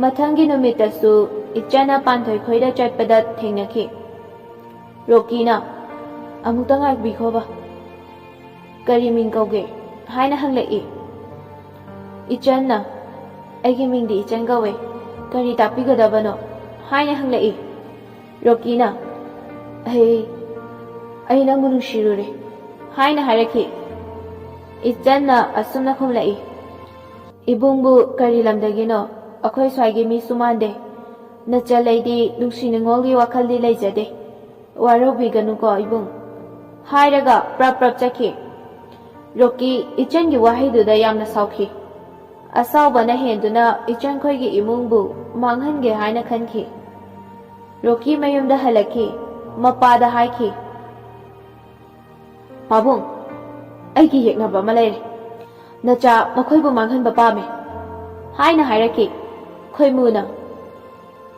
ꯃꯊꯪꯒꯤ ꯅꯨꯃꯤꯠꯇꯁꯨ ꯏꯆꯟꯅ ꯄꯥꯟꯊꯣꯏꯈꯣꯏꯗ ꯆꯠꯄꯗ ꯊꯦꯡꯅꯈꯤ꯫ ꯔꯣꯀꯤꯅ "ꯑꯃꯨꯛꯇ ꯉꯥꯏꯕꯤꯈꯣꯕ, ꯀꯔꯤ ꯃꯤꯡ ꯀꯧꯒꯦ?" ꯍꯥꯏꯅ ꯍꯪꯂꯛꯏ꯫ ꯏꯆꯟꯅ "ꯑꯩꯒꯤ ꯃꯤꯡꯗꯤ ꯏꯆꯟ ꯀꯧꯋꯦ, ꯀꯔꯤ ꯇꯥꯛꯄꯤꯒꯗꯕꯅꯣ?" ꯍꯥꯏꯅ ꯍꯪꯂꯛꯏ꯫ ꯔꯣꯀꯤꯅ "ꯑꯩ ꯅꯪꯕꯨ ꯅꯨꯡꯁꯤꯔꯨꯔꯦ" ꯍꯥꯏꯅ ꯍꯥꯏꯔꯛꯈꯤ꯫ ꯏꯆꯟꯅ ꯑꯁꯨꯝꯅ ꯈꯨꯝꯂꯛꯏ꯫ "ꯏꯕꯨꯡꯕꯨ ꯀꯔꯤ ꯂꯝꯗꯒꯤꯅꯣ? ꯑꯩꯈꯣꯏ ꯁ꯭ꯋꯥꯏꯒꯤ ꯃꯤꯁꯨ ꯃꯥꯟꯗꯦ꯫ ꯅꯆꯜ ꯑꯩꯗꯤ ꯅꯨꯡꯁꯤ ꯅꯨꯡꯉꯣꯜꯒꯤ ꯋꯥꯈꯜꯗꯤ ꯂꯩꯖꯗꯦ꯫ ꯋꯥꯔꯧꯕꯤꯒꯅꯨꯀꯣ ꯏꯕꯨꯡ" ꯍꯥꯏꯔꯒ ꯄ꯭ꯔꯞ ꯄ꯭ꯔꯞ ꯆꯠꯈꯤ꯫ ꯔꯣꯀꯤ ꯏꯆꯟꯒꯤ ꯋꯥꯍꯩꯗꯨꯗ ꯌꯥꯝꯅ ꯁꯥꯎꯈꯤ꯫ ꯑꯁꯥꯎꯕꯅ ꯍꯦꯟꯗꯨꯅ ꯏꯆꯟꯈꯣꯏꯒꯤ ꯏꯃꯨꯡꯕꯨ ꯃꯥꯡꯍꯟꯒꯦ ꯍꯥꯏꯅ ꯈꯟꯈꯤ꯫ ꯔꯣꯀꯤ ꯃꯌꯨꯝꯗ ꯍꯜꯂꯛꯈꯤ꯫ ꯃꯄꯥꯗ ꯍꯥꯏꯈꯤ, "ꯄꯥꯕꯨꯡ, ꯑꯩꯒꯤ ꯌꯦꯛꯅꯕ ꯑꯃ ꯂꯩꯔꯦ꯫ ꯅꯆꯥ ꯃꯈꯣꯏꯕꯨ ꯃꯥꯡꯍꯟꯕ ꯄꯥꯝꯃꯦ" ꯍꯥꯏꯅ ꯍꯥꯏꯔꯛꯈꯤ꯫ ꯈꯣꯏꯃꯨꯅ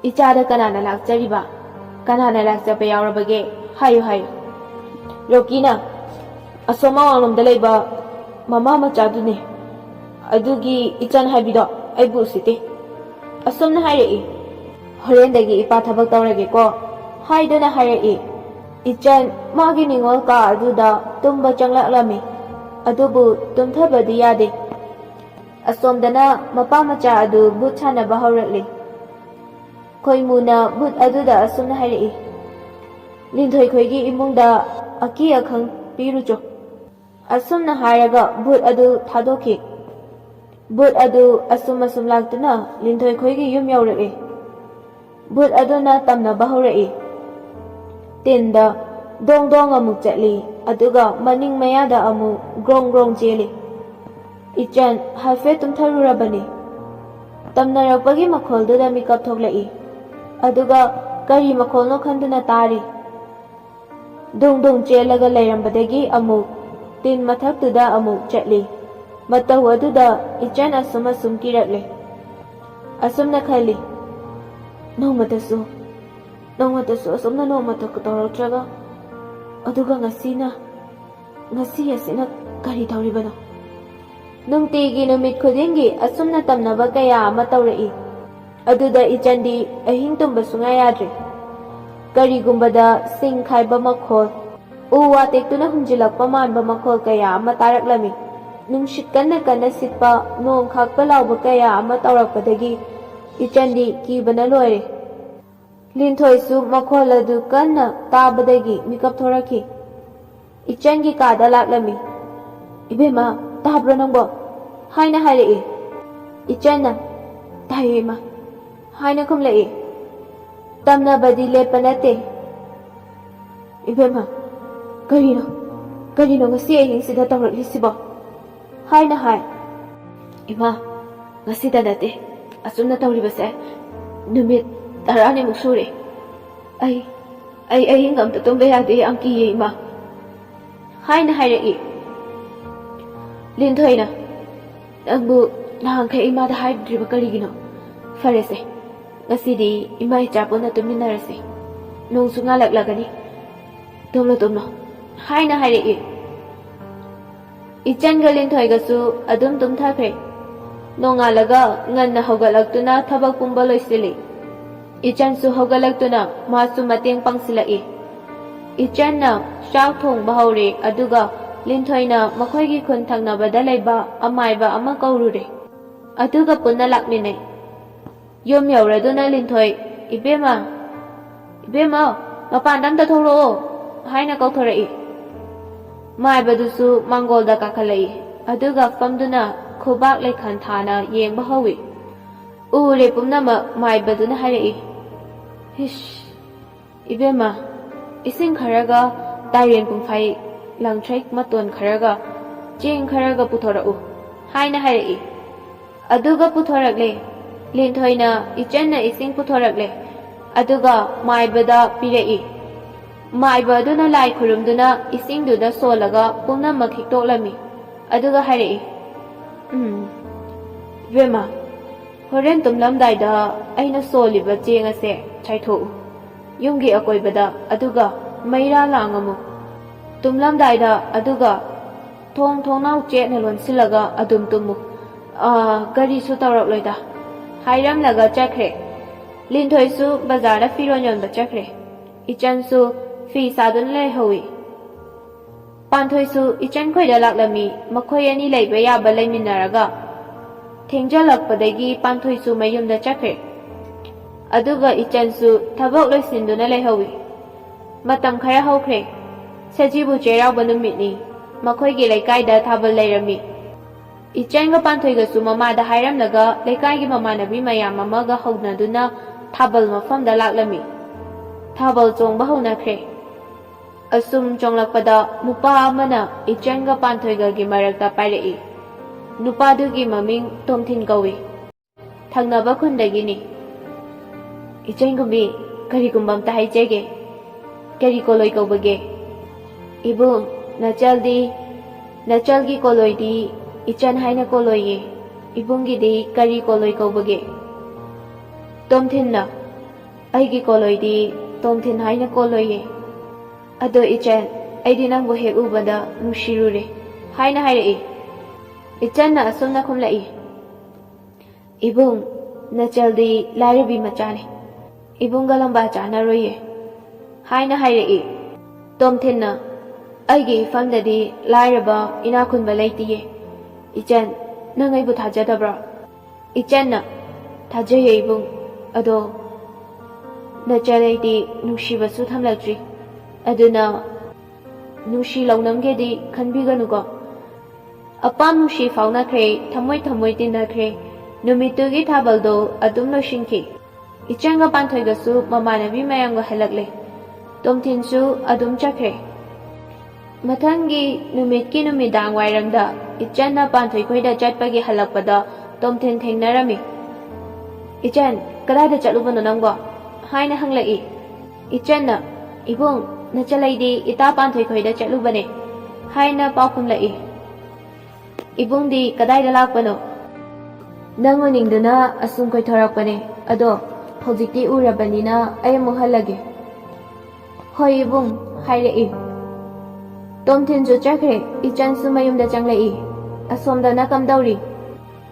"ꯏꯆꯥꯗ ꯀꯅꯥꯅ ꯂꯥꯛꯆꯔꯤꯕ? ꯀꯅꯥꯅ ꯂꯥꯛꯆꯕ ꯌꯥꯎꯔꯕꯒꯦ? ꯍꯥꯏꯌꯨ." ꯔꯣꯀꯤꯅ "ꯑꯁꯣꯝ ꯑꯋꯥꯡꯂꯣꯝꯗ ꯂꯩꯕ ꯃꯃꯥ ꯃꯆꯥꯗꯨꯅꯦ꯫ ꯑꯗꯨꯒꯤ ꯏꯆꯟ ꯍꯥꯏꯕꯤꯗꯣ ꯑꯩꯕꯨ ꯎꯁꯤꯠꯇꯦ" ꯑꯁꯨꯝꯅ ꯍꯥꯏꯔꯛꯏ꯫ "ꯍꯣꯔꯦꯟꯗꯒꯤ ꯏꯄꯥ ꯊꯕꯛ ꯇꯧꯔꯒꯦꯀꯣ" ꯍꯥꯏꯗꯨꯅ ꯍꯥꯏꯔꯛꯏ꯫ ꯏꯆꯟ ꯃꯥꯒꯤ ꯅꯤꯡꯉꯣꯜ ꯀꯥ ꯑꯗꯨꯗ ꯇꯨꯝꯕ ꯆꯪꯂꯛꯂꯝꯃꯤ꯫ ꯑꯗꯨꯕꯨ ꯇꯨꯝꯊꯕꯗꯤ ꯌꯥꯗꯦ꯫ ꯑꯁꯣꯝꯗꯅ ꯃꯄꯥ ꯃꯆꯥ ꯑꯗꯨ ꯕꯨꯠ ꯁꯥꯟꯅꯕ ꯍꯧꯔꯛꯂꯤ꯫ ꯈꯣꯏꯃꯨꯅ ꯕꯨꯠ ꯑꯗꯨꯗ ꯑꯁꯨꯝꯅ ꯍꯥꯏꯔꯛꯏ꯫ "ꯂꯤꯟꯊꯣꯏꯈꯣꯏꯒꯤ ꯏꯃꯨꯡꯗ ꯑꯀꯤ ꯑꯈꯪ ꯄꯤꯔꯨꯆꯣ" ꯑꯁꯨꯝꯅ ꯍꯥꯏꯔꯒ ꯕꯨꯠ ꯑꯗꯨ ꯊꯥꯗꯣꯛꯈꯤ꯫ ꯕꯨꯠ ꯑꯗꯨ ꯑꯁꯨꯝ ꯂꯥꯛꯇꯨꯅ ꯂꯤꯟꯊꯣꯏꯈꯣꯏꯒꯤ ꯌꯨꯝ ꯌꯧꯔꯛꯏ꯫ ꯕꯨꯠ ꯑꯗꯨꯅ ꯇꯝꯅꯕ ꯍꯧꯔꯛꯏ꯫ ꯇꯤꯟꯗ ꯗꯣꯡ ꯗꯣꯡ ꯑꯃꯨꯛ ꯆꯠꯂꯤ ꯑꯗꯨꯒ ꯃꯅꯤꯡ ꯃꯌꯥꯗ ꯑꯃꯨꯛ ꯒ꯭ꯔꯣꯡ ꯒ꯭ꯔꯣꯡ ꯆꯦꯜꯂꯤ꯫ ꯏꯆꯟ ꯍꯥꯏꯐꯦꯠ ꯇꯨꯝꯊꯔꯨꯔꯕꯅꯤ꯫ ꯇꯝꯅꯔꯛꯄꯒꯤ ꯃꯈꯣꯜꯗꯨꯗ ꯃꯤꯀꯞ ꯊꯣꯛꯂꯛꯏ꯫ ꯑꯗꯨꯒ ꯀꯔꯤ ꯃꯈꯣꯜꯅꯣ ꯈꯟꯗꯨꯅ ꯇꯥꯔꯤ꯫ ꯗꯨꯡ ꯗꯨꯡ ꯆꯦꯜꯂꯒ ꯂꯩꯔꯝꯕꯗꯒꯤ ꯑꯃꯨꯛ ꯇꯤꯟ ꯃꯊꯛꯇꯨꯗ ꯑꯃꯨꯛ ꯆꯠꯂꯤ꯫ ꯃꯇꯧ ꯑꯗꯨꯗ ꯏꯆꯟ ꯑꯁꯨꯝ ꯀꯤꯔꯛꯂꯦ꯫ ꯑꯁꯨꯝꯅ ꯈꯜꯂꯤ, ꯅꯣꯡꯃꯇꯁꯨ ꯑꯁꯨꯝꯅ ꯅꯣꯡꯃꯇ ꯇꯧꯔꯛꯇ꯭ꯔꯒ ꯑꯗꯨꯒ ꯉꯁꯤ ꯑꯁꯤꯅ ꯀꯔꯤ ꯇꯧꯔꯤꯕꯅꯣ? ꯅꯨꯡꯇꯤꯒꯤ ꯅꯨꯃꯤꯠ ꯈꯨꯗꯤꯡꯒꯤ ꯑꯁꯨꯝꯅ ꯇꯝꯅꯕ ꯀꯌꯥ ꯑꯃ ꯇꯧꯔꯛꯏ꯫ ꯑꯗꯨꯗ ꯏꯆꯟꯗꯤ ꯑꯍꯤꯡ ꯇꯨꯝꯕ ꯁꯨꯡꯌꯥ ꯌꯥꯗ꯭ꯔꯦ꯫ ꯀꯔꯤꯒꯨꯝꯕꯗ ꯁꯤꯡ ꯈꯥꯏꯕ ꯃꯈꯣꯜ, ꯎ ꯋꯥ ꯇꯦꯛꯇꯨꯅ ꯍꯨꯝꯖꯤꯜꯂꯛꯄ ꯃꯥꯟꯕ ꯃꯈꯣꯜ ꯀꯌꯥ ꯑꯃ ꯇꯥꯔꯛꯂꯝꯃꯤ꯫ ꯅꯨꯡꯁꯤꯠ ꯀꯟꯅ ꯀꯟꯅ ꯁꯤꯠꯄ, ꯅꯣꯡ ꯈꯥꯛꯄ ꯂꯥꯎꯕ ꯀꯌꯥ ꯑꯃ ꯇꯧꯔꯛꯄꯗꯒꯤ ꯏꯆꯟꯗꯤ ꯀꯤꯕꯅ ꯂꯣꯏꯔꯦ꯫ ꯂꯤꯟꯊꯣꯏꯁꯨ ꯃꯈꯣꯜ ꯑꯗꯨ ꯀꯟꯅ ꯇꯥꯕꯗꯒꯤ ꯃꯤꯀꯞ ꯊꯣꯔꯛꯈꯤ꯫ ꯏꯆꯟꯒꯤ ꯀꯥꯗ ꯂꯥꯛꯂꯝꯃꯤ꯫ "ꯏꯕꯦꯝꯃ, ꯇꯥꯕ꯭ꯔꯣ ꯅꯪꯕꯣ?" ꯍꯥꯏꯅ ꯍꯥꯏꯔꯛꯏ꯫ ꯏꯆꯟꯅ "ꯇꯥꯏꯌꯦ ꯏꯃꯥ" ꯍꯥꯏꯅ ꯈꯨꯝꯂꯛꯏ꯫ ꯇꯝꯅꯕꯗꯤ ꯂꯦꯞꯄ ꯅꯠꯇꯦ꯫ "ꯏꯕꯦꯝꯃ, ꯀꯔꯤꯅꯣ ꯉꯁꯤ ꯑꯍꯤꯡꯁꯤꯗ ꯇꯧꯔꯛꯂꯤꯁꯤꯕꯣ?" ꯍꯥꯏꯅ ꯍꯥꯏ꯫ "ꯏꯃꯥ, ꯉꯁꯤꯗ ꯅꯠꯇꯦ, ꯑꯁꯨꯝꯅ ꯇꯧꯔꯤꯕꯁꯦ ꯅꯨꯃꯤꯠ 10ꯅꯤꯃꯨꯛ ꯁꯨꯔꯦ꯫ ꯑꯩ ꯑꯍꯤꯡ ꯑꯝꯇ ꯇꯨꯝꯕ ꯌꯥꯗꯦ, ꯌꯥꯝ ꯀꯤꯌꯦ ꯏꯃꯥ" ꯍꯥꯏꯅ ꯍꯥꯏꯔꯛꯏ꯫ ꯂꯤꯟꯊꯣꯏꯅ "ꯅꯪꯕꯨ ꯅꯍꯥꯟꯈꯩ ꯏꯃꯥꯗ ꯍꯥꯏꯗ꯭ꯔꯤꯕ ꯀꯔꯤꯒꯤꯅꯣ? ꯐꯔꯦꯁꯦ, ꯉꯁꯤꯗꯤ ꯏꯃꯥ ꯏꯆꯥ ꯄꯨꯟꯅ ꯇꯨꯝꯃꯤꯟꯅꯔꯁꯤ, ꯅꯣꯡꯁꯨ ꯉꯥꯜꯂꯛꯂꯒꯅꯤ, ꯇꯨꯝꯂꯣ" ꯍꯥꯏꯅ ꯍꯥꯏꯔꯛꯏ꯫ ꯏꯆꯟꯒ ꯂꯤꯟꯊꯣꯏꯒꯁꯨ ꯑꯗꯨꯝ ꯇꯨꯝꯊꯈ꯭ꯔꯦ꯫ ꯅꯣꯡꯉꯥꯜꯂꯒ ꯉꯟꯅ ꯍꯧꯒꯠꯂꯛꯇꯨꯅ ꯊꯕꯛ ꯄꯨꯝꯕ ꯂꯣꯏꯁꯤꯜꯂꯤ꯫ ꯏꯆꯟꯁꯨ ꯍꯧꯒꯠꯂꯛꯇꯨꯅ ꯃꯥꯁꯨ ꯃꯇꯦꯡ ꯄꯥꯡꯁꯤꯜꯂꯛꯏ꯫ ꯏꯆꯟꯅ ꯆꯥꯛ ꯊꯣꯡꯕ ꯍꯧꯔꯦ, ꯑꯗꯨꯒ ꯂꯤꯟꯊꯣꯏꯅ ꯃꯈꯣꯏꯒꯤ ꯈꯨꯟ ꯊꯪꯅꯕꯗ ꯂꯩꯕ ꯑꯃꯥꯏꯕ ꯑꯃ ꯀꯧꯔꯨꯔꯦ, ꯑꯗꯨꯒ ꯄꯨꯟꯅ ꯂꯥꯛꯃꯤꯟꯅꯩ꯫ ꯌꯨꯝ ꯌꯧꯔꯗꯨꯅ ꯂꯤꯟꯊꯣꯏ "ꯏꯕꯦꯝꯃ, ꯃꯄꯥꯟꯗ ꯑꯝꯇ ꯊꯣꯛꯂꯛꯑꯣ" ꯍꯥꯏꯅ ꯀꯧꯊꯣꯔꯛꯏ꯫ ꯃꯥꯏꯕꯗꯨꯁꯨ ꯃꯥꯡꯒꯣꯜꯗ ꯀꯥꯈꯠꯂꯛꯏ, ꯑꯗꯨꯒ ꯐꯝꯗꯨꯅ ꯈꯨꯕꯥꯛ ꯂꯩꯈꯥꯟ ꯊꯥꯅ ꯌꯦꯡꯕ ꯍꯧꯏ꯫ ꯎꯔꯦ ꯄꯨꯝꯅꯃꯛ ꯃꯥꯏꯕꯗꯨꯅ ꯍꯥꯏꯔꯛꯏ꯫ "ꯏꯁ, ꯏꯕꯦꯝꯃ, ꯏꯁꯤꯡ ꯈꯔꯒ, ꯇꯥꯏꯔꯦꯟ ꯄꯨꯡꯐꯥꯏ ꯂꯪꯊ꯭ꯔꯩ ꯃꯇꯣꯟ ꯈꯔꯒ, ꯆꯦꯡ ꯈꯔꯒ ꯄꯨꯊꯣꯔꯛꯎ" ꯍꯥꯏꯅ ꯍꯥꯏꯔꯛꯏ꯫ ꯑꯗꯨꯒ ꯄꯨꯊꯣꯔꯛꯂꯦ꯫ ꯂꯤꯟꯊꯣꯏꯅ ꯏꯆꯟꯅ ꯏꯁꯤꯡ ꯄꯨꯊꯣꯔꯛꯂꯦ, ꯑꯗꯨꯒ ꯃꯥꯏꯕꯗ ꯄꯤꯔꯛꯏ꯫ ꯃꯥꯏꯕ ꯑꯗꯨꯅ ꯂꯥꯏ ꯈꯨꯔꯨꯝꯗꯨꯅ ꯏꯁꯤꯡꯗꯨꯗ ꯁꯣꯜꯂꯒ ꯄꯨꯝꯅꯃꯛ ꯍꯤꯛꯇꯣꯛꯂꯝꯃꯤ, ꯑꯗꯨꯒ ꯍꯥꯏꯔꯛꯏ꯫ "ꯏꯕꯦꯝꯃ, ꯍꯣꯔꯦꯟ ꯇꯨꯝꯂꯝꯗꯥꯏꯗ ꯑꯩꯅ ꯁꯣꯜꯂꯤꯕ ꯆꯦꯡ ꯑꯁꯦ ꯆꯥꯏꯊꯣꯛꯎ ꯌꯨꯝꯒꯤ ꯑꯀꯣꯏꯕꯗ, ꯑꯗꯨꯒ ꯃꯩꯔꯥ ꯂꯥꯡꯉꯝꯃꯨ ꯇꯨꯝꯂꯝꯗꯥꯏꯗ, ꯑꯗꯨꯒ ꯊꯣꯡ ꯊꯣꯡꯅꯥꯎ ꯆꯦꯠꯅ ꯂꯣꯟꯁꯤꯜꯂꯒ ꯑꯗꯨꯝ ꯇꯨꯝꯃꯨ, ꯀꯔꯤꯁꯨ ꯇꯧꯔꯛꯂꯣꯏꯗ" ꯍꯥꯏꯔꯝꯂꯒ ꯆꯠꯈ꯭ꯔꯦ꯫ ꯂꯤꯟꯊꯣꯏꯁꯨ ꯕꯖꯥꯔꯗ ꯐꯤꯔꯣꯜ ꯌꯣꯟꯕ ꯆꯠꯈ꯭ꯔꯦ꯫ ꯏꯆꯟꯁꯨ ꯐꯤ ꯁꯥꯗꯨꯅ ꯂꯩꯍꯧꯏ꯫ ꯄꯥꯟꯊꯣꯏꯁꯨ ꯏꯆꯟꯈꯣꯏꯗ ꯂꯥꯛꯂꯝꯃꯤ꯫ ꯃꯈꯣꯏ ꯑꯅꯤ ꯂꯩꯕ ꯌꯥꯕ ꯂꯩꯃꯤꯟꯅꯔꯒ ꯊꯦꯡꯖꯜꯂꯛꯄꯗꯒꯤ ꯄꯥꯟꯊꯣꯏꯁꯨ ꯃꯌꯨꯝꯗ ꯆꯠꯈ꯭ꯔꯦ, ꯑꯗꯨꯒ ꯏꯆꯟꯁꯨ ꯊꯕꯛ ꯂꯣꯏꯁꯤꯟꯗꯨꯅ ꯂꯩꯍꯧꯏ꯫ ꯃꯇꯝ ꯈꯔ ꯍꯧꯈ꯭ꯔꯦ꯫ ꯁꯖꯤꯕꯨ ꯆꯩꯔꯥꯎꯕ ꯅꯨꯃꯤꯠꯅꯤ꯫ ꯃꯈꯣꯏꯒꯤ ꯂꯩꯀꯥꯏꯗ ꯊꯥꯕꯜ ꯂꯩꯔꯝꯃꯤ꯫ ꯏꯆꯟꯒ ꯄꯥꯟꯊꯣꯏꯒꯁꯨ ꯃꯃꯥꯗ ꯍꯥꯏꯔꯝꯂꯒ ꯂꯩꯀꯥꯏꯒꯤ ꯃꯃꯥꯟꯅꯕꯤ ꯃꯌꯥꯝ ꯑꯃꯒ ꯍꯧꯅꯗꯨꯅ ꯊꯥꯕꯜ ꯃꯐꯝꯗ ꯂꯥꯛꯂꯝꯃꯤ꯫ ꯊꯥꯕꯜ ꯆꯣꯡꯕ ꯍꯧꯅꯈ꯭ꯔꯦ꯫ ꯑꯁꯨꯝ ꯆꯣꯡꯂꯛꯄꯗ ꯅꯨꯄꯥ ꯑꯃꯅ ꯏꯆꯟꯒ ꯄꯥꯟꯊꯣꯏꯒꯒꯤ ꯃꯔꯛꯇ ꯄꯥꯏꯔꯛꯏ꯫ ꯅꯨꯄꯥꯗꯨꯒꯤ ꯃꯃꯤꯡ ꯇꯣꯝꯊꯤꯟ ꯀꯧꯏ꯫ ꯊꯪꯅꯕ ꯈꯨꯟꯗꯒꯤꯅꯤ꯫ "ꯏꯆꯟꯒꯨꯝꯕꯤ, ꯀꯔꯤꯒꯨꯝꯕ ꯑꯝꯇ ꯍꯥꯏꯖꯒꯦ." "ꯀꯔꯤ ꯀꯣꯂꯣꯏ ꯀꯧꯕꯒꯦ?" "ꯏꯕꯨꯡ, ꯅꯆꯜꯒꯤ ꯀꯣꯂꯣꯏꯗꯤ ꯏꯆꯟ ꯍꯥꯏꯅ ꯀꯣꯂꯣꯏꯌꯦ, ꯏꯕꯨꯡꯒꯤꯗꯤ ꯀꯔꯤ ꯀꯣꯂꯣꯏ ꯀꯧꯕꯒꯦ?" "ꯇꯣꯝꯊꯤꯟꯅ, ꯑꯩꯒꯤ ꯀꯣꯂꯣꯏꯗꯤ ꯇꯣꯝꯊꯤꯟ ꯍꯥꯏꯅ ꯀꯣꯂꯣꯏꯌꯦ꯫ ꯑꯗꯣ ꯏꯆꯟ, ꯑꯩꯗꯤ ꯅꯪꯕꯨ ꯍꯦꯛ ꯎꯕꯗ ꯅꯨꯡꯁꯤꯔꯨꯔꯦ" ꯍꯥꯏꯅ ꯍꯥꯏꯔꯛꯏ꯫ ꯏꯆꯟꯅ ꯑꯁꯨꯝꯅ ꯈꯨꯝꯂꯛꯏ꯫ "ꯏꯕꯨꯡ, ꯅꯆꯜꯗꯤ ꯂꯥꯏꯔꯕꯤ ꯃꯆꯥꯅꯤ, ꯏꯕꯨꯡꯒ ꯂꯝꯕꯥ ꯆꯥꯅꯔꯣꯏꯌꯦ" ꯍꯥꯏꯅ ꯍꯥꯏꯔꯛꯏ꯫ ꯇꯣꯝꯊꯤꯟꯅ "ꯑꯩꯒꯤ ꯏꯐꯝꯗꯗꯤ ꯂꯥꯏꯔꯕ ꯏꯅꯥꯛ ꯈꯨꯟꯕ ꯂꯩꯇꯤꯌꯦ, ꯏꯆꯟ, ꯅꯪ ꯑꯩꯕꯨ ꯊꯥꯖꯗꯕ꯭ꯔꯣ?" ꯏꯆꯟꯅ "ꯊꯥꯖꯩꯌꯦ ꯏꯕꯨꯡ, ꯑꯗꯣ ꯅꯆꯜ ꯑꯩꯗꯤ ꯅꯨꯡꯁꯤꯕꯁꯨ ꯊꯝꯂꯛꯇ꯭ꯔꯤ, ꯑꯗꯨꯅ ꯅꯨꯡꯁꯤ ꯂꯧꯅꯝꯒꯦꯗꯤ ꯈꯟꯕꯤꯒꯅꯨꯀꯣ." ꯑꯄꯥꯝ ꯅꯨꯡꯁꯤ ꯐꯥꯎꯅꯈ꯭ꯔꯦ, ꯊꯃꯣꯏ ꯇꯤꯟꯅꯈ꯭ꯔꯦ꯫ ꯅꯨꯃꯤꯠꯇꯨꯒꯤ ꯊꯥꯕꯜꯗꯣ ꯑꯗꯨꯝ ꯂꯣꯏꯁꯤꯟꯈꯤ꯫ ꯏꯆꯟꯒ ꯄꯥꯟꯊꯣꯏꯒꯁꯨ ꯃꯃꯥꯟꯅꯕꯤ ꯃꯌꯥꯝꯒ ꯍꯜꯂꯛꯂꯦ꯫ ꯇꯣꯝꯊꯤꯟꯁꯨ ꯑꯗꯨꯝ ꯆꯠꯈ꯭ꯔꯦ꯫ ꯃꯊꯪꯒꯤ ꯅꯨꯃꯤꯠꯀꯤ ꯅꯨꯃꯤꯗꯥꯡ ꯋꯥꯏꯔꯝꯗ ꯏꯆꯟꯅ ꯄꯥꯟꯊꯣꯏꯈꯣꯏꯗ ꯆꯠꯄꯒꯤ ꯍꯜꯂꯛꯄꯗ ꯇꯣꯝꯊꯤꯟ ꯊꯦꯡꯅꯔꯝꯃꯤ꯫ "ꯏꯆꯟ, ꯀꯗꯥꯏꯗ ꯆꯠꯂꯨꯕꯅꯣ ꯅꯪꯕꯣ?" ꯍꯥꯏꯅ ꯍꯪꯂꯛꯏ꯫ ꯏꯆꯟꯅ "ꯏꯕꯨꯡ, ꯅꯆꯜ ꯑꯩꯗꯤ ꯏꯇꯥ ꯄꯥꯟꯊꯣꯏꯈꯣꯏꯗ ꯆꯠꯂꯨꯕꯅꯦ" ꯍꯥꯏꯅ ꯄꯥꯎ ꯈꯨꯝꯂꯛꯏ꯫ "ꯏꯕꯨꯡꯗꯤ ꯀꯗꯥꯏꯗ ꯂꯥꯛꯄꯅꯣ?" "ꯅꯪ ꯎꯅꯤꯡꯗꯨꯅ ꯑꯁꯨꯝ ꯀꯣꯏꯊꯣꯔꯛꯄꯅꯦ, ꯑꯗꯣ ꯍꯧꯖꯤꯛꯇꯤ ꯎꯔꯕꯅꯤꯅ ꯑꯩ ꯑꯃꯨꯛ ꯍꯜꯂꯒꯦ." "ꯍꯣꯏ ꯏꯕꯨꯡ" ꯍꯥꯏꯔꯛꯏ꯫ ꯇꯣꯝꯊꯤꯟꯁꯨ ꯆꯠꯈ꯭ꯔꯦ꯫ ꯏꯆꯟꯁꯨ ꯃꯌꯨꯝꯗ ꯆꯪꯂꯛꯏ꯫ "ꯑꯁꯣꯝꯗꯅ ꯀꯝꯗꯧꯔꯤ?"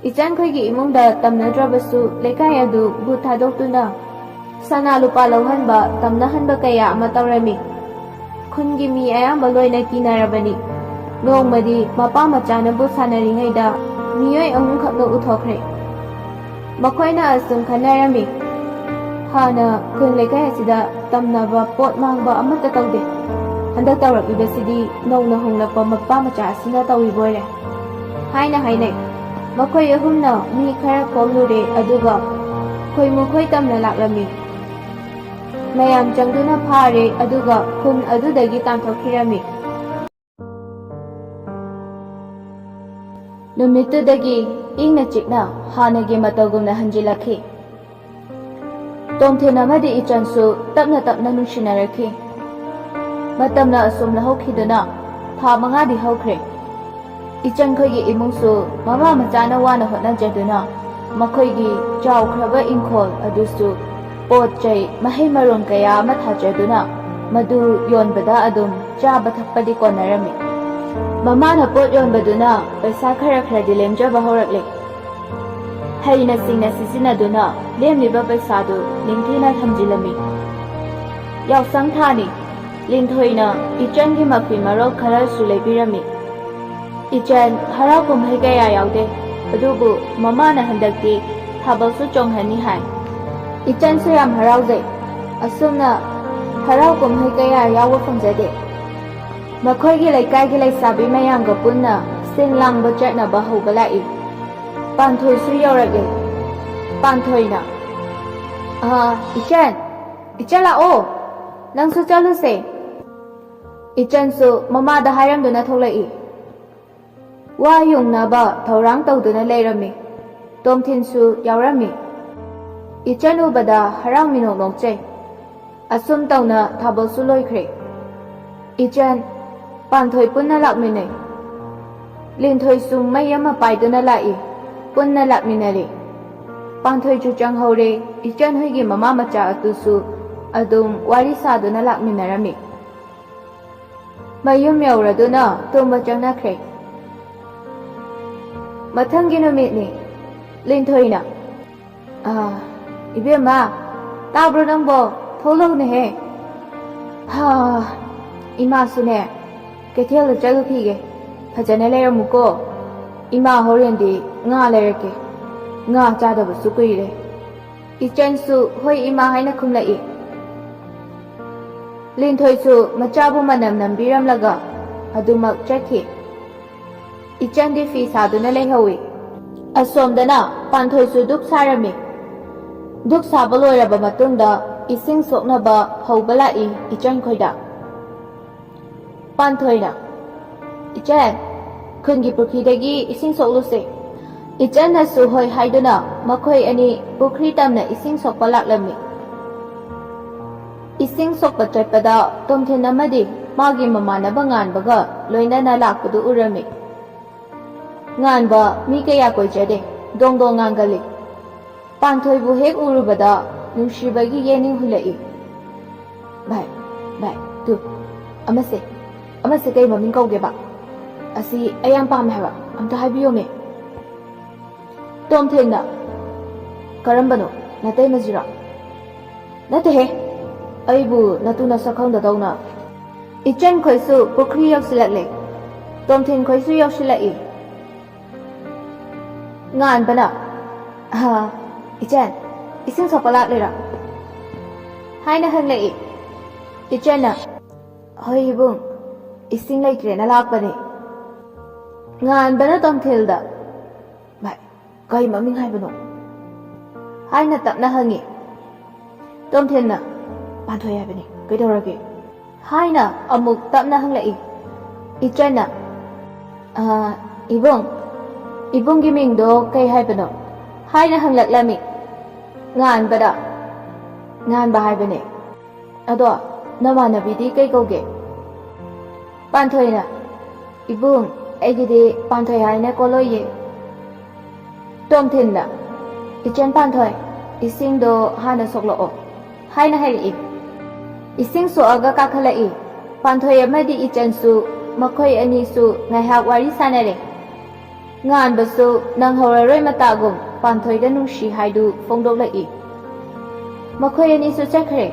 ꯏꯆꯟꯈꯣꯏꯒꯤ ꯏꯃꯨꯡꯗ ꯇꯝꯅꯗ꯭ꯔꯕꯁꯨ ꯂꯩꯀꯥꯏ ꯑꯗꯨ ꯚꯨꯠ ꯊꯥꯗꯣꯛꯇꯨꯅ Sana lupa lauhanba tamnahanba kaya ama tawrami. Khungi mi ayamba loina kinarabani. Nongmadi mapa machanabu sanaringayda miyoy ahum khakna uthokre. Makoyna asum khanarami. Hana khun lekay asida tamnaba pot mangba amata tawde. Handak tawrakibasidi nongna honglakpa mapa macha asina tawiboyre. Haina hainay. Makoy ahumna mi khara komlure aduga khoi mukhoi tamna laklami. Mayam changduna phare aduga khun adudagi tanthokirami. Numitudagi ingna chikna hanagi matagumna hanjilakhi. Tomthena madi ichansu tapna nungsinaraki. Matamna asumna hokiduna tha mangadi hokre. Ichan khoigi imungsu mama machana wana hotnajaduna makhoigi chawkhraba ingkhol adusu pot chai mahai maron kaya ama thajaduna madu yonbada adum chaba thakpadi konarami. Mamana pot yonbaduna paisa khara khara lemjaba horakle. Haina singna sisinaduna lemliba paisadu lingthina thamjilami. Yausang thani lingthoina ichangi mafi marok khara su leibirami. Ichan harau kumhai kaya yaude adubu mamana handakti thabalsu chonghani hai. Ichan su yam harauzai asumna harau kumhai kaya yawa fangzade. Makhoigi laikai laisabi mayamga punna sin langba chatnaba haugalai. Panthoi su yaurage. Panthoina Ichan lao nangsu chaluse. Ichan su mamada hairamduna tholai. Wa yungnaba thaurang tawduna leirami. Tomthin su yaurami. Ichan ubada harang minok nokchai. Asum tawna thabal su loikre. Ichan panthoi punna lakminai. Linthoi su mayama paiduna lai. Punna lakminari. Panthoi chu changhore ichan hoigi mama macha atusu adum wari saduna lakminarami. Mayum yauraduna tumba changnakre. Mathangi numitni Linthoina Ibema tabro nangbo tholo ne he. Ima sune kethel chalu phige phajane leiramuko. Ima horendi nga leirake nga chadaba su kuire. Ichan su hoi ima haina khumlai. Linthoi su machabu manam nambiramlaga adumak chakhi. Ichan di fi saduna lehawi. Asomdana panthoi su duk sarami. Duk saba loiraba matungda ising soknaba haubalai ichan khoida. Panthoina Ichan khungi pukhridagi ising sokluse. Ichan na su hoi haiduna makhoi ani pukhri tamna ising sokpa laklami. Ising sokpa chatpada tomthin amadi magi mamanaba nganbaga loinana lakpadu urami. Nganba mi kaya koijade dongdong ngangali. Panthoi bu hek urubada nungshibagi yening hulai. Bai tu amase kay maming kauge ba. Asi ayang pam haba amta haibiyo me. Tomthin na karambano natay mazira. Natahe aibu natuna sakhang dadawna. Ichan khoisu pukhri yaksilakle. Tomthin khoisu yaksilai. Ngan bana Ichan ising sokpalak lera. Haina hanglai. Ichan na hoi ibung ising laikre na lakbani. Ngan bana tomthilda. Bai kai maming haibano. Haina tapna hangi. Tomthil na panthoi haibani kaidorage. Haina amuk tapna hanglai. Ichan na Ibong giming do kay haibano. Haina hanglaklami. Ngan ba haibane. Ado namanabidi kay kauge. Panthoi na ibung aigidi panthoi haina koloye. Tomthin na Ichan panthoi ising do hana sokloo. Haina hairi. Ising so aga kakhalai. Panthoi amadi Ichan su makhoi ani su ngaihak wari sanare. Ngan basu nang horaroi matagum panthoida nungshi haidu fongdoklai. ꯃꯈꯣꯏ ꯑꯅꯤꯁꯨ ꯆꯠꯈ꯭ꯔꯦ꯫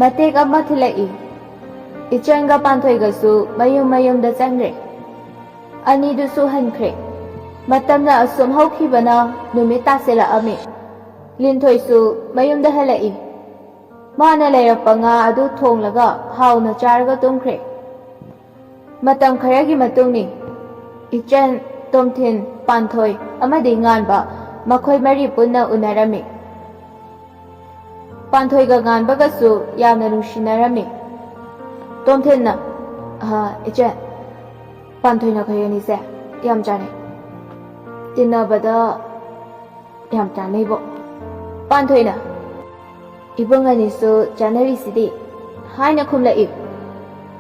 ꯃꯇꯦꯛ ꯑꯃ ꯊꯤꯜꯂꯛꯏ꯫ ꯏꯆꯟꯒ ꯄꯥꯟꯊꯣꯏꯒꯁꯨ ꯃꯌꯨꯝ ꯃꯌꯨꯝꯗ ꯆꯪꯈ꯭ꯔꯦ꯫ ꯑꯅꯤꯗꯨꯁꯨ ꯍꯟꯈ꯭ꯔꯦ꯫ ꯃꯇꯝꯅ ꯑꯁꯨꯝ ꯍꯧꯈꯤꯕꯅ ꯅꯨꯃꯤꯠ ꯇꯥꯁꯤꯜꯂꯛꯑꯝꯃꯤ꯫ ꯂꯤꯟꯊꯣꯏꯁꯨ ꯃꯌꯨꯝꯗ ꯍꯜꯂꯛꯏ꯫ ꯃꯥꯅ ꯂꯩꯔꯛꯄ ꯉꯥ ꯑꯗꯨ ꯊꯣꯡꯂꯒ ꯍꯥꯎꯅ ꯆꯥꯔꯒ ꯇꯨꯝꯈ꯭ꯔꯦ꯫ ꯃꯇꯝ ꯈꯔꯒꯤ ꯃꯇꯨꯡꯅꯤ꯫ ꯏꯆꯟ, ꯇꯣꯝꯊꯤꯟ, ꯄꯥꯟꯊꯣꯏ ꯑꯃꯗꯤ ꯉꯥꯟꯕ ꯃꯈꯣꯏ ꯃꯔꯤ ꯄꯨꯟꯅ ꯎꯅꯔꯝꯃꯤ꯫ ꯄꯥꯟꯊꯣꯏꯒ ꯉꯥꯟꯕꯒꯁꯨ ꯌꯥꯝꯅ ꯅꯨꯡꯁꯤꯅꯔꯝꯃꯤ꯫ ꯇꯣꯝꯊꯤꯟꯅ, ꯏꯆꯟ, ꯄꯥꯟꯊꯣꯏ ꯅꯈꯣꯏ ꯑꯅꯤꯁꯦ ꯌꯥꯝ ꯆꯥꯟꯅꯩ꯫ ꯇꯤꯟꯅꯕꯗ ꯌꯥꯝ ꯆꯥꯟꯅꯩꯕꯣ꯫ ꯄꯥꯟꯊꯣꯏꯅ, ꯏꯕꯨꯡ ꯑꯅꯤꯁꯨ ꯆꯥꯟꯅꯔꯤꯁꯤꯗꯤ ꯍꯥꯏꯅ ꯈꯨꯝꯂꯛꯏ꯫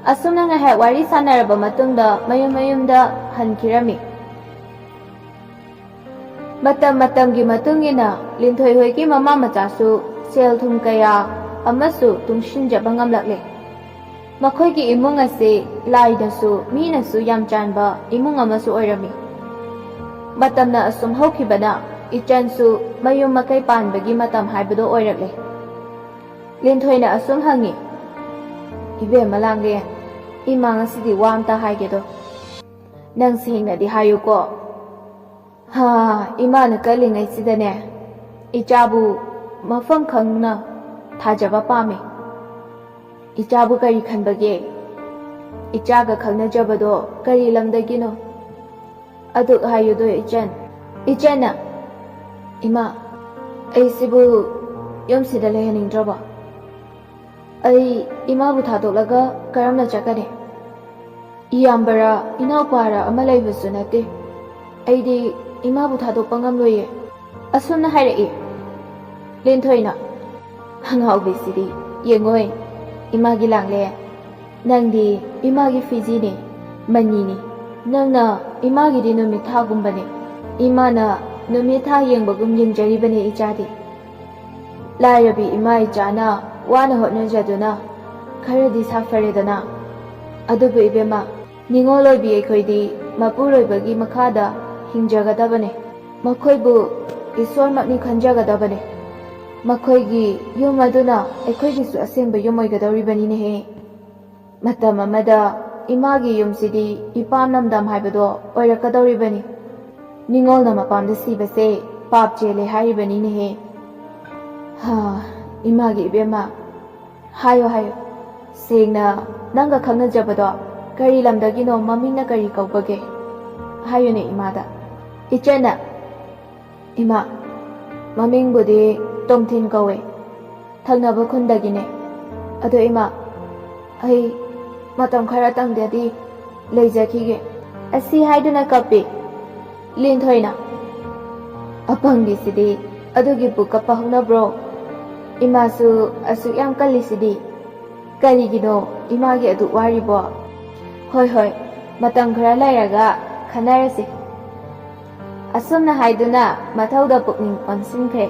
ꯑꯁꯨꯝꯅ ꯉꯥꯏꯍꯥꯛ ꯋꯥꯔꯤ ꯁꯥꯟꯅꯔꯕ ꯃꯇꯨꯡꯗ ꯃꯌꯨꯝ ꯃꯌꯨꯝꯗ ꯍꯟꯈꯤꯔꯝꯃꯤ꯫ ꯃꯇꯝꯒꯤ ꯃꯇꯨꯡ ꯏꯟꯅ ꯂꯤꯟꯊꯣꯏ ꯍꯣꯏꯒꯤ ꯃꯃꯥ ꯃꯆꯥꯁꯨ ꯁꯦꯜ ꯊꯨꯝ ꯀꯌꯥ ꯑꯃꯁꯨ ꯇꯨꯡꯁꯤꯟꯖꯕ ꯉꯝꯂꯛꯂꯦ꯫ ꯃꯈꯣꯏꯒꯤ ꯏꯃꯨꯡ ꯑꯁꯤ ꯂꯥꯏꯅꯁꯨ ꯃꯤꯅꯁꯨ ꯌꯥꯝ ꯆꯥꯟꯕ ꯏꯃꯨꯡ ꯑꯃꯁꯨ ꯑꯣꯏꯔꯝꯃꯤ꯫ ꯃꯇꯝꯅ ꯑꯁꯨꯝ ꯍꯧꯈꯤꯕꯅ ꯏꯆꯟꯁꯨ ꯃꯌꯨꯝ ꯃꯀꯩ ꯄꯥꯟꯕꯒꯤ ꯃꯇꯝ ꯍꯥꯏꯕꯗꯣ ꯑꯣꯏꯔꯛꯂꯦ꯫ ꯂꯤꯟꯊꯣꯏꯅ ꯑꯁꯨꯝ ꯍꯪꯉꯤ, ꯏꯕꯦꯝꯃ ꯂꯥꯡꯂꯦꯟ, ꯏꯃꯥ ꯉꯁꯤꯗꯤ ꯋꯥ ꯑꯝꯇ ꯍꯥꯏꯒꯦꯗꯣ꯫ ꯅꯪ ꯁꯦꯡꯅꯗꯤ ꯍꯥꯏꯌꯨꯀꯣ꯫ ꯏꯃꯥꯅ ꯀꯜꯂꯤꯉꯩꯁꯤꯗꯅꯦ, ꯏꯆꯥꯕꯨ ꯃꯐꯝ ꯈꯪꯅ ꯊꯥꯖꯕ ꯄꯥꯝꯃꯤ꯫ ꯏꯆꯥꯕꯨ ꯀꯔꯤ ꯈꯟꯕꯒꯦ? ꯏꯆꯥꯒ ꯈꯪꯅꯖꯕꯗꯣ ꯀꯔꯤ ꯂꯝꯗꯒꯤꯅꯣ? ꯑꯗꯨꯛ ꯍꯥꯏꯌꯨꯗꯣ ꯏꯆꯟ꯫ ꯏꯆꯟꯅ, ꯏꯃꯥ, ꯑꯩꯁꯤꯕꯨ ꯌꯨꯝꯁꯤꯗ ꯂꯩꯍꯟꯅꯤꯡꯗ꯭ꯔꯕꯣ? ꯑꯩ ꯏꯃꯥꯕꯨ ꯊꯥꯗꯣꯛꯂꯒ ꯀꯔꯝꯅ ꯆꯠꯀꯅꯤ? ꯏꯌꯥꯝꯕꯔ ꯏꯅꯥꯎꯄꯥꯔ ꯑꯃ ꯂꯩꯕꯁꯨ ꯅꯠꯇꯦ꯫ ꯑꯩꯗꯤ ꯏꯃꯥꯕꯨ ꯊꯥꯗꯣꯛꯄ ꯉꯝꯂꯣꯏꯌꯦ꯫ ꯑꯁꯨꯝꯅ ꯍꯥꯏꯔꯛꯏ꯫ ꯂꯤꯟꯊꯣꯏꯅ, ꯑꯉꯥꯎꯕꯤꯁꯤꯗꯤ, ꯌꯦꯡꯉꯣꯏ ꯏꯃꯥꯒꯤ ꯂꯥꯡꯂꯦꯟ, ꯅꯪꯗꯤ ꯏꯃꯥꯒꯤ ꯐꯤꯖꯤꯅꯤ, ꯃꯅꯤꯅꯤ꯫ ꯅꯪꯅ ꯏꯃꯥꯒꯤꯗꯤ ꯅꯨꯃꯤꯠ ꯊꯥꯒꯨꯝꯕꯅꯤ꯫ ꯏꯃꯥꯅ ꯅꯨꯃꯤꯠ ꯊꯥ ꯌꯦꯡꯕꯒꯨꯝ ꯌꯦꯡꯖꯔꯤꯕꯅꯤ ꯏꯆꯥꯗꯤ꯫ ꯂꯥꯏꯔꯕꯤ ꯏꯃꯥ ꯏꯆꯥꯅ ꯋꯥꯅ ꯍꯣꯠꯅꯖꯗꯨꯅ ꯈꯔꯗꯤ ꯁꯥꯐꯔꯦꯗꯅ꯫ ꯑꯗꯨꯕꯨ ꯏꯕꯦꯝꯃ, ꯅꯤꯡꯉꯣꯜ ꯑꯣꯏꯕꯤ ꯑꯩꯈꯣꯏꯗꯤ ꯃꯄꯨꯔꯣꯏꯕꯒꯤ ꯃꯈꯥꯗ ꯍꯤꯡꯖꯒꯗꯕꯅꯤ꯫ ꯃꯈꯣꯏꯕꯨ ꯏꯁꯣꯔꯃꯛꯅꯤ ꯈꯟꯖꯒꯗꯕꯅꯤ꯫ ꯃꯈꯣꯏꯒꯤ ꯌꯨꯝ ꯑꯗꯨꯅ ꯑꯩꯈꯣꯏꯒꯤꯁꯨ ꯑꯁꯦꯡꯕ ꯌꯨꯝ ꯑꯣꯏꯒꯗꯧꯔꯤꯕꯅꯤꯅꯦꯍꯦ꯫ ꯃꯇꯝ ꯑꯃꯗ ꯏꯃꯥꯒꯤ ꯌꯨꯝꯁꯤꯗꯤ ꯏꯄꯥꯝ ꯂꯝꯗꯝ ꯍꯥꯏꯕꯗꯣ ꯑꯣꯏꯔꯛꯀꯗꯧꯔꯤꯕꯅꯤ꯫ ꯅꯤꯡꯉꯣꯜꯅ ꯃꯄꯥꯝꯗ ꯁꯤꯕꯁꯦ ꯄꯥꯞ ꯆꯦꯜꯂꯦ ꯍꯥꯏꯔꯤꯕꯅꯤꯅꯦꯍꯦ꯫ ꯏꯃꯥꯒꯤ ꯏꯕꯦꯝꯃ, ꯍꯥꯏꯌꯣ ꯍꯥꯏꯌꯣ, ꯁꯦꯡꯅ ꯅꯪꯒ ꯈꯪꯅꯖꯕꯗꯣ ꯀꯔꯤ ꯂꯝꯗꯒꯤꯅꯣ, ꯃꯃꯤꯡꯅ ꯀꯔꯤ ꯀꯧꯕꯒꯦ? ꯍꯥꯏꯌꯨꯅꯦ ꯏꯃꯥꯗ꯫ ꯏꯆꯟꯅ, ꯏꯃꯥ, ꯃꯃꯤꯡꯕꯨꯗꯤ ꯇꯣꯝꯊꯤꯟ ꯀꯧꯋꯦ, ꯊꯪꯅꯕ ꯈꯨꯟꯗꯒꯤꯅꯦ꯫ ꯑꯗꯣ ꯏꯃꯥ, ꯑꯩ ꯃꯇꯝ ꯈꯔꯇꯪꯗꯗꯤ ꯂꯩꯖꯈꯤꯒꯦ꯫ ꯑꯁꯤ ꯍꯥꯏꯗꯨꯅ ꯀꯞꯄꯤ꯫ ꯂꯤꯟꯊꯣꯏꯅ, ꯑꯄꯪꯕꯤꯁꯤꯗꯤ ꯑꯗꯨꯒꯤꯕꯨ ꯀꯞꯄ ꯍꯧꯅꯕ꯭ꯔꯣ? ꯏꯃꯥꯁꯨ ꯑꯁꯨꯛ ꯌꯥꯝ ꯀꯜꯂꯤꯁꯤꯗꯤ ꯀꯔꯤꯒꯤꯅꯣ ꯏꯃꯥꯒꯤ ꯑꯗꯨꯛ ꯋꯥꯔꯤꯕꯣ? ꯍꯣꯏ ꯍꯣꯏ, ꯃꯇꯝ ꯈꯔ ꯂꯩꯔꯒ ꯈꯟꯅꯔꯁꯤ꯫ ꯑꯁꯨꯝꯅ ꯍꯥꯏꯗꯨꯅ ꯃꯊꯧꯗ ꯄꯨꯛꯅꯤꯡ ꯑꯣꯟꯁꯤꯟꯈ꯭ꯔꯦ꯫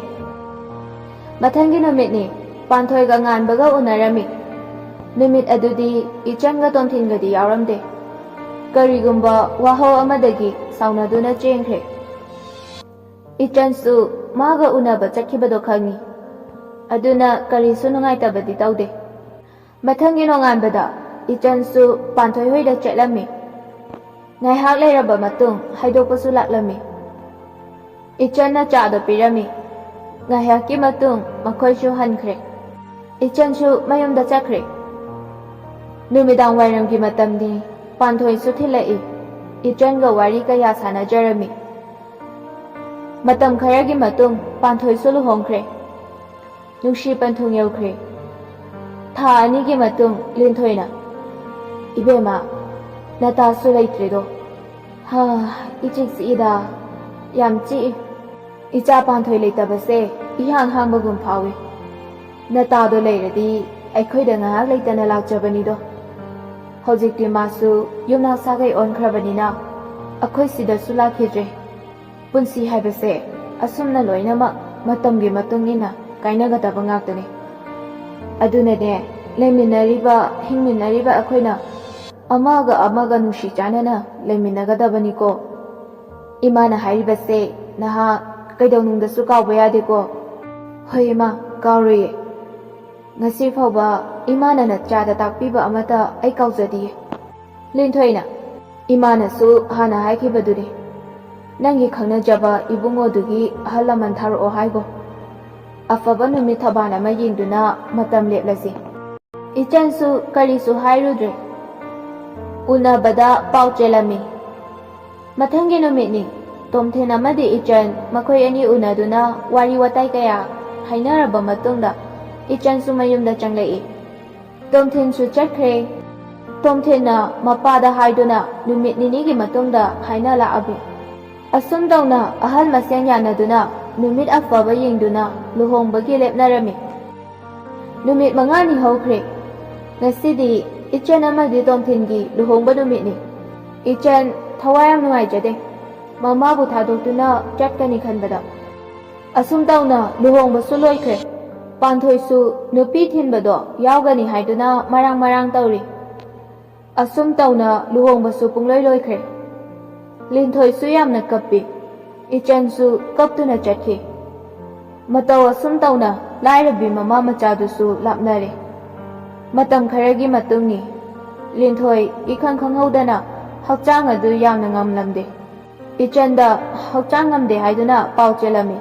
ꯃꯊꯪꯒꯤ ꯅꯨꯃꯤꯠꯅꯤ꯫ ꯄꯥꯟꯊꯣꯏꯒ ꯉꯥꯟꯕꯒ ꯎꯅꯔꯝꯃꯤ꯫ ꯅꯨꯃꯤꯠ ꯑꯗꯨꯗꯤ ꯏꯆꯟꯒ ꯇꯣꯝꯊꯤꯟꯒꯗꯤ ꯌꯥꯎꯔꯝꯗꯦ꯫ ꯀꯔꯤꯒꯨꯝꯕ ꯋꯥꯍꯧ ꯑꯃꯗꯒꯤ ꯁꯥꯎꯅꯗꯨꯅ ꯆꯦꯟꯈ꯭ꯔꯦ꯫ ꯏꯆꯟꯁꯨ ꯃꯥꯒ ꯎꯅꯕ ꯆꯠꯈꯤꯕꯗꯣ ꯈꯪꯉꯤ꯫ ꯑꯗꯨꯅ ꯀꯔꯤꯁꯨ ꯅꯨꯡꯉꯥꯏꯇꯕꯗꯤ ꯇꯧꯗꯦ꯫ ꯃꯊꯪꯒꯤ ꯅꯣꯡꯉꯥꯟꯕꯗ ꯏꯆꯟꯁꯨ ꯄꯥꯟꯊꯣꯏ ꯍꯣꯏꯗ ꯆꯠꯂꯝꯃꯤ꯫ ꯉꯥꯏꯍꯥꯛ ꯂꯩꯔꯕ ꯃꯇꯨꯡ ꯍꯥꯏꯗꯣꯛꯄꯁꯨ ꯂꯥꯛꯂꯝꯃꯤ꯫ ꯏꯆꯟꯅ ꯆꯥꯗꯣ ꯄꯤꯔꯝꯃꯤ꯫ ꯉꯥꯏꯍꯥꯛꯀꯤ ꯃꯇꯨꯡ ꯃꯈꯣꯏꯁꯨ ꯍꯟꯈ꯭ꯔꯦ꯫ ꯏꯆꯟꯁꯨ ꯃꯌꯨꯝꯗ ꯆꯠꯈ꯭ꯔꯦ꯫ ꯅꯨꯃꯤꯗꯥꯡ ꯋꯥꯏꯔꯝꯒꯤ ꯃꯇꯝꯅꯤ꯫ ꯄꯥꯟꯊꯣꯏꯁꯨ ꯊꯤꯜꯂꯛꯏ꯫ ꯏꯆꯟꯒ ꯋꯥꯔꯤ ꯀꯌꯥ ꯁꯥꯟꯅꯖꯔꯝꯃꯤ꯫ ꯃꯇꯝ ꯈꯔꯒꯤ ꯃꯇꯨꯡ ꯄꯥꯟꯊꯣꯏꯁꯨ ꯂꯨꯍꯣꯡꯈ꯭ꯔꯦ꯫ ꯅꯨꯡꯁꯤ ꯄꯟꯊꯨꯡ ꯌꯧꯈ꯭ꯔꯦ꯫ ꯊꯥ 2ꯒꯤ ꯃꯇꯨꯡ ꯂꯤꯟꯊꯣꯏꯅ, ꯏꯕꯦꯝꯃ, ꯅꯇꯥꯁꯨ ꯂꯩꯇ꯭ꯔꯦꯗꯣ꯫ ꯏꯆꯤꯛ ꯆꯤꯛꯏꯗ, ꯌꯥꯝ ꯆꯤꯛꯏ꯫ ꯏꯆꯥ ꯄꯥꯟꯊꯣꯏ ꯂꯩꯇꯕꯁꯦ ꯏꯍꯥꯡ ꯍꯥꯡꯕꯒꯨꯝ ꯐꯥꯎꯏ꯫ ꯅꯇꯥꯗꯣ ꯂꯩꯔꯗꯤ ꯑꯩꯈꯣꯏꯗ ꯉꯥꯏꯍꯥꯛ ꯂꯩꯇꯅ ꯂꯥꯛꯆꯕꯅꯤꯗꯣ꯫ ꯍꯧꯖꯤꯛꯇꯤ ꯃꯥꯁꯨ ꯌꯨꯝꯅꯥꯛ ꯁꯥꯒꯩ ꯑꯣꯟꯈ꯭ꯔꯕꯅꯤꯅ ꯑꯩꯈꯣꯏ ꯁꯤꯗꯁꯨ ꯂꯥꯛꯈꯤꯗ꯭ꯔꯦ꯫ ꯄꯨꯟꯁꯤ ꯍꯥꯏꯕꯁꯦ ꯑꯁꯨꯝꯅ ꯂꯣꯏꯅꯃꯛ ꯃꯇꯝꯒꯤ ꯃꯇꯨꯡ ꯏꯟꯅ ꯀꯥꯏꯅꯒꯗꯕ ꯉꯥꯛꯇꯅꯤ꯫ ꯑꯗꯨꯅꯅꯦ, ꯂꯩꯃꯤꯟꯅꯔꯤꯕ ꯍꯤꯡꯃꯤꯟꯅꯔꯤꯕ ꯑꯩꯈꯣꯏꯅ ꯑꯃꯒ ꯑꯃꯒ ꯅꯨꯡꯁꯤ ꯆꯥꯟꯅꯅ ꯂꯩꯃꯤꯟꯅꯒꯗꯕꯅꯤꯀꯣ꯫ ꯏꯃꯥꯅ ꯍꯥꯏꯔꯤꯕꯁꯦ ꯅꯍꯥꯛ ꯀꯩꯗꯧꯅꯨꯡꯗꯁꯨ ꯀꯥꯎꯕ ꯌꯥꯗꯦꯀꯣ꯫ ꯍꯣꯏ ꯏꯃꯥ, ꯀꯥꯎꯔꯣꯏꯌꯦ꯫ Ngasi fauba imana na chada takpiba amata ai kaujadiye. Linthoina imana su hana haikibaduri. Nangi khangnajaba ibungo dugi ahal laman tharao haigo. Afaba numit thaban ama yengduna matam leplasi. Ichansu karisu hairudre. Unabada pau chelami. Mathangi numitni Tomthen amadi Ichan makhoi ani unaduna wari watai kaya hainaraba matungda Ichan su mayumda changlei. Tomthen su chakre. Tomthen na mapada haiduna numit ninigi matungda haina laabi. Asum dawna ahal masyang yanaduna numit afaba yengduna luhongbagi lepnarami. Numit mangani hokre. Ngasidi Ichan amadi Tomthengi luhongba numitni. Ichan thawayam nungaijade. Mamabu thadokduna chatkani khanbada. Asum dawna luhongbasu loikre. Panthoisu nupi thinbado yaugani haiduna marang tawri. Asum tawna luhongbasu pungloi loikre. Linthoisu yamna kappi. Ichansu kaptuna chatkhi. Mataw asum tawna lairabi mama machadusu lapnare. Matam kharagi matungni Linthoi ikhang khanghaudana hakchang adu yamna ngamlamde. Ichanda hakchang ngamde haiduna pau chelami.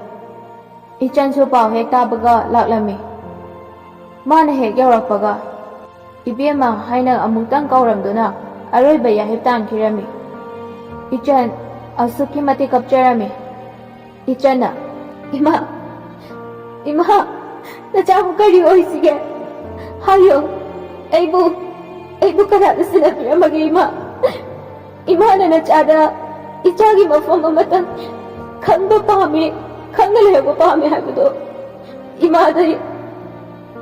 Ichansu pau hek tabaga laklami. Mana hek yaurakpaga ibema haina amungtang kauramduna aroiba yahip tangkhirami. Ichan asukhi mati kapcharami. Ichana Ima nachabu kari oisige. Hayo aibu kanada sinapiramagi ima. Imana nachada ichagi mafam amatang khangba pami khangalebu pami haibado.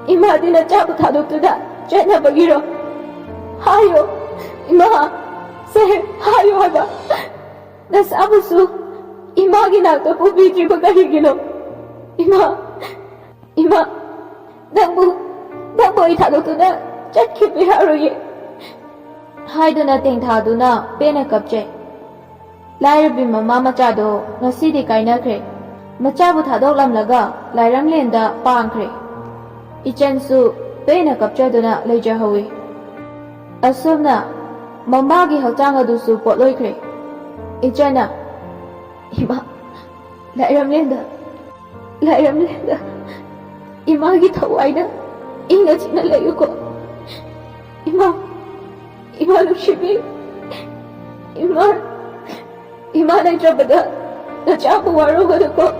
Imadi nachabu thadoktuda chenabagiro. Hayo ima se hayo haba. Nasabusu imagi nakta pubidri bagarigino. Ima Nangbu ithadoktuda chatkipi haroye. Haiduna tengthaduna pena kapche. Lairabi mama machado ngasidi kainakre. Machabu thadoklamlaga lairanglenda pangkre. Ichansu pena kapchaduna leijahawi. Asumna mamagi hakchang adusu potloikre. Ichana Ima lairamlenda imagi thawaida inga china layuko. Ima nushibi Ima naitrabada nachabu waruganuko.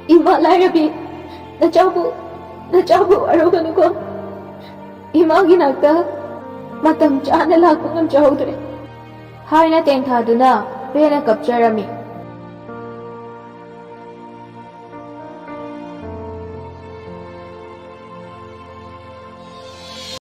Ima lairabi nachabu waruganuko. Imagi nakta matam chana lakpa ngamchaudre. Haina tengthaduna pena kapcharami.